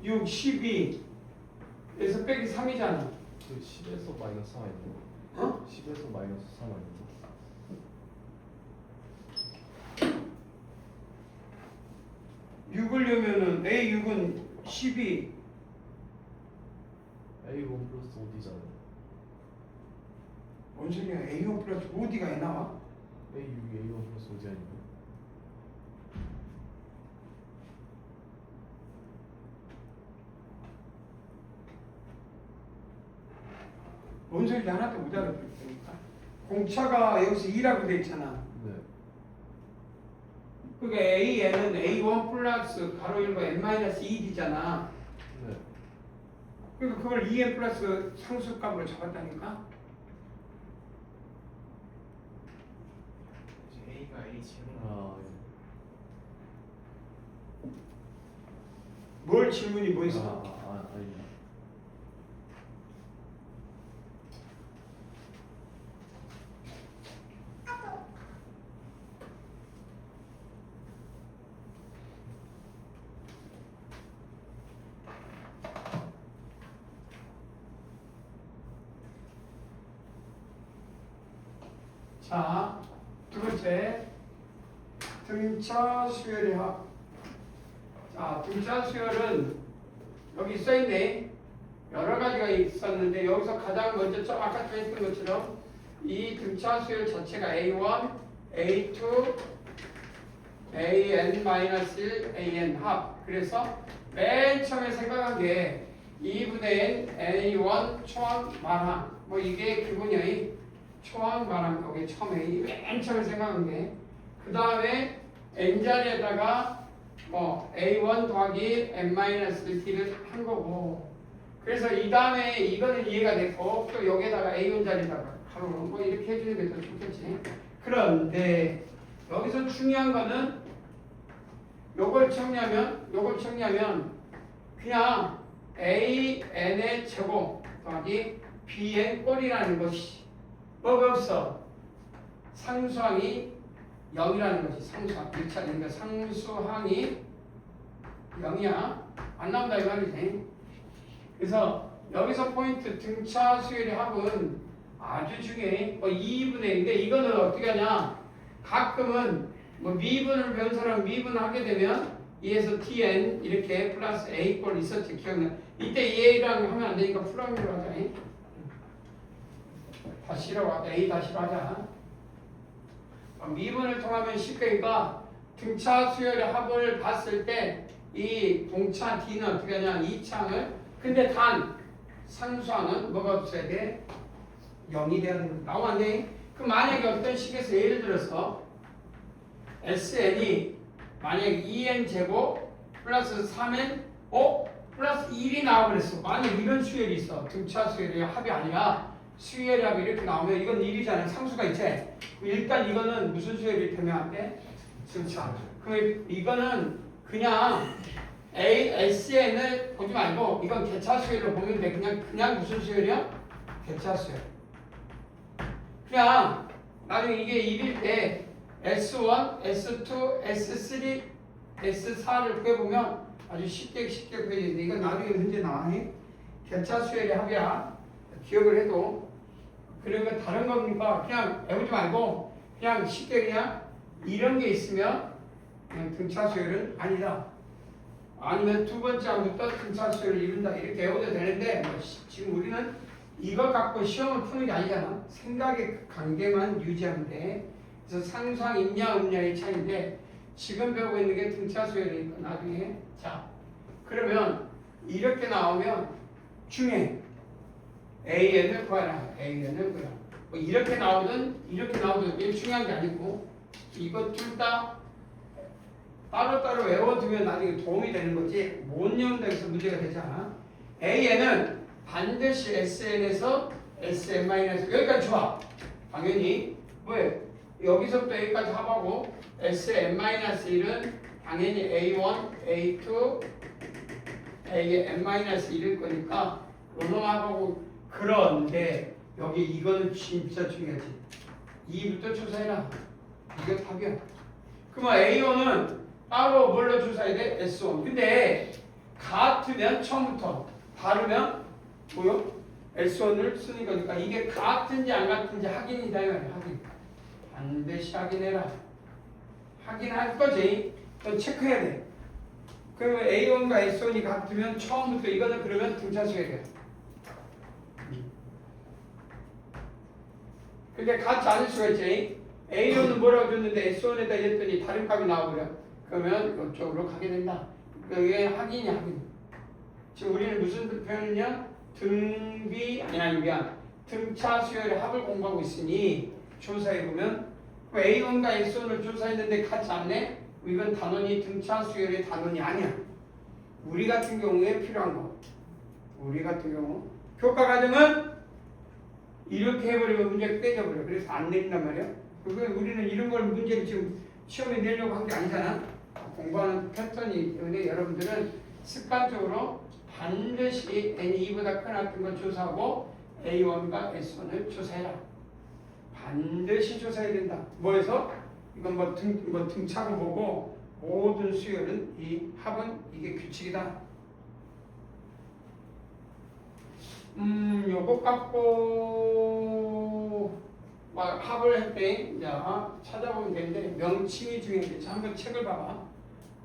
6, 12 에서 빼기 3이잖아. 그 10에서 마이너스 3 아니에요? 어? 10에서 마이너스 3 아니에요? 6을 넣으면은 A6은 12 A1 플러스 5D잖아요. 뭔 소리야? A1 플러스 5D가 왜 나와? A6이 A1 플러스 5D 아니에요? 뭔 소리인지 하나도 못 알아듣겠으니까. 공차가 여기서 2라고 돼 있잖아. 네. 그게 AN은 A1 플러스 가로 열고 N-2D잖아. 네. 그러니까 그걸 2N 플러스 상수값으로 잡았다니까? 이제 A가 A 제곱. 아, 예. 뭘 질문이 뭐 있어? 아닙니다. 자, 두 번째 등차 수열의 합. 자, 등차 수열은 여기 써있네. 여러 가지가 있었는데 여기서 가장 먼저 좀 아까 했던 것처럼 이 등차 수열 자체가 A1, A2, AN-1, AN 합. 그래서 맨 처음에 생각한 게 2분의 N, A1 초항 말항. 뭐 이게 기본이야. 초항 말항 여기 처음에 맨 처음에 생각한 게. 그 다음에 n 자리에다가 뭐 A1 더하기 N-1T를 한 거고. 그래서 이 다음에 이거는 이해가 됐고 또 여기에다가 A1 자리에다가 가로 뭐 이렇게 해주는 게 더 좋겠지. 그런데 여기서 중요한 거는 요걸 정리하면 그냥 AN의 제곱 더하기 BN 꼴이라는 것이 뭐가 없어? 상수항이 0이라는 것이 상수항 1차니까 상수항이 0이야. 안 나온다 이 말이지. 그래서 여기서 포인트 등차 수열의 합은 아주 중요해. 뭐 2분의 1인데 이거는 어떻게 하냐? 가끔은 뭐 미분을 배운 사람 미분하게 되면 2에서 tn 이렇게 플러스 a 꼴 있었지 기억나? 이때 a랑 하면 안 되니까 플러스로 하자. 다시라고 하자. a 다시로 하자. 미분을 통하면 쉽게니까 등차 수열의 합을 봤을 때 이 공차 d는 어떻게 하냐? 2창을 근데 단 상수항은 뭐가 없어야 돼? 0이 돼야 되는 거야. 나오면 안 돼. 그럼 만약에 어떤 식에서 예를 들어서 SN이 만약에 2n 제곱 플러스 3n 플러스 1이 나와버렸어. 만약 이런 수열이 있어. 등차 수열의 합이 아니라 수열의 합이 이렇게 나오면 이건 1이잖아. 상수가 있지. 일단 이거는 무슨 수열이 되면 안 돼? 등차. 그럼 이거는 그냥 SN을 보지 말고 이건 개차 수열로 보면 돼. 그냥 무슨 수열이야? 개차 수열. 그냥 나중에 이게 1일 때 S1, S2, S3, S4를 구해보면 아주 쉽게 구해지는데 이건 나중에 문제 나와. 개차 수열의 합이야. 기억을 해도. 그러면 다른 겁니까? 그냥 외우지 말고 그냥 쉽게 그냥 이런 게 있으면 그냥 등차 수열은 아니다. 아니면 두 번째 항부터 등차 수열을 이룬다. 이렇게 외워도 되는데 뭐 지금 우리는 이거 갖고 시험을 푸는 게 아니잖아. 생각의 관계만 유지하면 돼. 그래서 상수항 있냐 없냐의 차이인데 지금 배우고 있는 게 등차 수열이니까 나중에 자 그러면 이렇게 나오면 중에 AN을 구하라. AN을 구하라. 뭐 이렇게 나오든 이게 중요한 게 아니고 이거 둘 다 따로따로 외워두면 나중에 도움이 되는 거지 못 외운다 해서 문제가 되잖아. AN은 반드시 SN에서 SN- 여기까지 좋아. 당연히 왜? 여기서부터 여기까지 합하고 SN-1은 당연히 A1, A2, AN-1일 거니까 요놈하고 그런데 여기 이거는 진짜 중요하지. 2부터 조사해라. 이게 답이야. 그러면 A1은 따로 뭘로 조사해야 돼? S1. 근데 같으면 처음부터 다르면 뭐요? S1을 쓰는 거니까 이게 같은지 안 같은지 확인이다. 이 말이야. 확인. 반드시 확인해라. 확인할 거지. 또 체크해야 돼. 그러면 A1과 S1이 같으면 처음부터 이거는 그러면 등차수열이야. 근데 같지 않을 수가 있지. A1은 뭐라고 줬는데 S1에다 이랬더니 다른 값이 나와버려. 그러면 이쪽으로 가게 된다. 그게 확인이 확인. 지금 우리는 무슨 표현이냐? 등비 아니야 등차 수열의 합을 공부하고 있으니 조사해보면 A1과 S1을 조사했는데 같지 않네? 이건 단원이 등차 수열의 단원이 아니야. 우리 같은 경우에 필요한 거. 우리 같은 경우 교과 과정은 이렇게 해버리면 문제가 깨져버려. 그래서 안 내린단 말이야. 그리고 우리는 이런 걸 문제를 지금 시험에 내려고 한 게 아니잖아. 공부하는 패턴이기 때문에 여러분들은 습관적으로 반드시 N2보다 큰 같은 걸 조사하고 A1과 S1을 조사해라. 반드시 조사해야 된다. 뭐해서? 이건 뭐 등차로 보고 모든 수열은 이 합은 이게 규칙이다. 요거 갖고 막 합을 할 때 찾아보면 되는데 명칭이 중요한데 한번 책을 봐봐.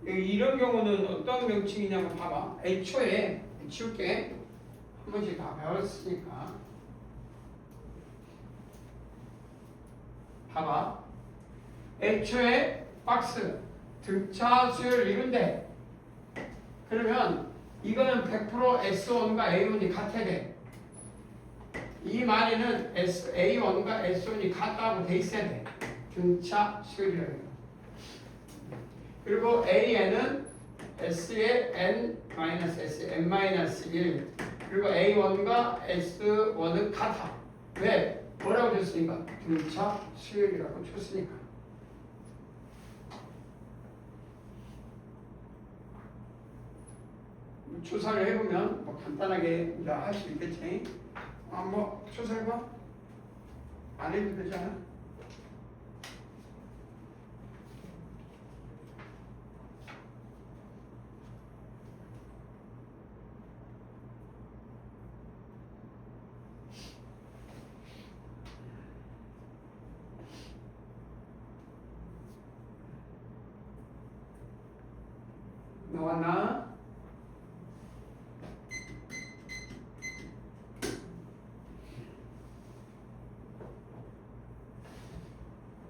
이런 경우는 어떤 명칭이냐고 봐봐. 애초에 치울게 한 번씩 다 배웠으니까 봐봐. 애초에 박스 등차 수열 이런데 그러면 이거는 100% S1과 A1이 같아야 돼. 이 말에는 A1과 S1이 같다고 돼 있어야 돼. 등차 수열이라고 해요. 그리고 AN은 S의 N-S, N-1 그리고 A1과 S1은 같아. 왜? 뭐라고 줬으니까? 등차 수열이라고 줬으니까. 조사를 해보면 뭐 간단하게 할 수 있겠지. 뭐 조사해봐. 안 해도 되지 않아? 나왔나?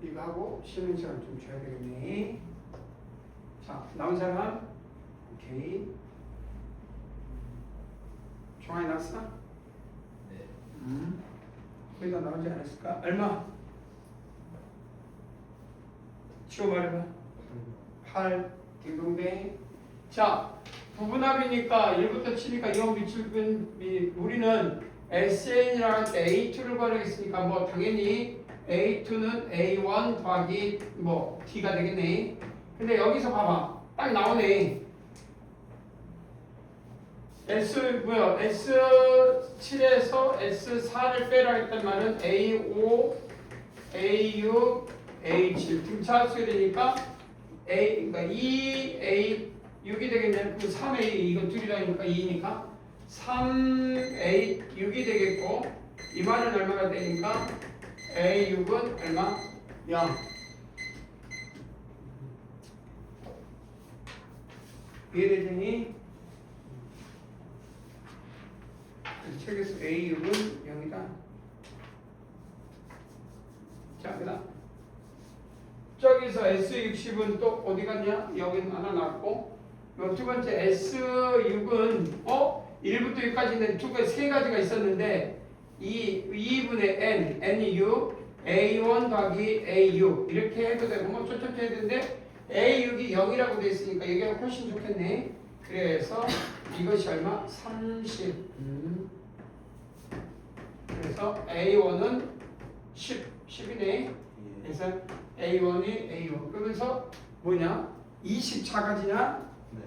이거 하고 쉬는 시간 좀 줘야 되겠네. 자, 나온 사람? 오케이. 종아리 났어? 네. 거의 다 나오지 않았을까? 얼마? 치워 말해봐. 8 딩동댕. 자, 부분합이니까 1부터 7이니까 0 미출분 우리는 SN이라고 할 때 A2를 구하겠으니까 뭐 당연히 A2는 A1 더하기 뭐 D가 되겠네. 근데 여기서 봐봐. 딱 나오네. S7에서 S4를 빼라 했단 말은 A5, A6, A7 등차수야 되니까 그러니까 2A6이 되겠네. 그 3A 이건 둘이라니까 2니까 3A6이 되겠고 이 말은 얼마가 되니까 A6은 얼마? 0. 이해되니? 책에서 A6은 0이다. 자, 그 다음 저기서 S60은 또 어디 갔냐? 여기는 하나 났고 두 번째 S6은 1부터 6까지는 세 가지가 있었는데 2분의 N, NU, A1 더하기 AU 이렇게 해도 되고 뭐 쫓쫓 해야 되는데 A6이 0이라고 되어 있으니까 여기가 훨씬 좋겠네. 그래서 이것이 얼마? 30. 그래서 A1은 10이네. 그래서 A1이 A1. 그러면서 뭐냐? 20 작아지냐? 네.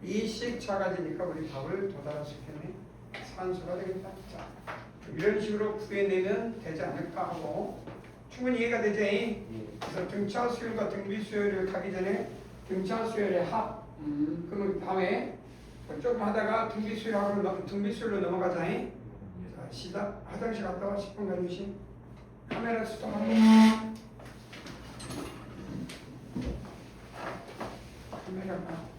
20 작아지니까 우리 답을 도달할 수 있겠네. 산수가 되겠다. 자, 이런 식으로 구해내면 되지 않을까 하고 충분히 이해가 되죠? 예. 그래서 등차 수열과 등비 수열을 가기 전에 등차 수열의 합. 그러면 밤에 조금 하다가 등비 수열하고 등비 수열로 넘어가자. 자, 시작. 화장실 갔다 와 10분 가주시. 카메라 스톱하고. 카메라가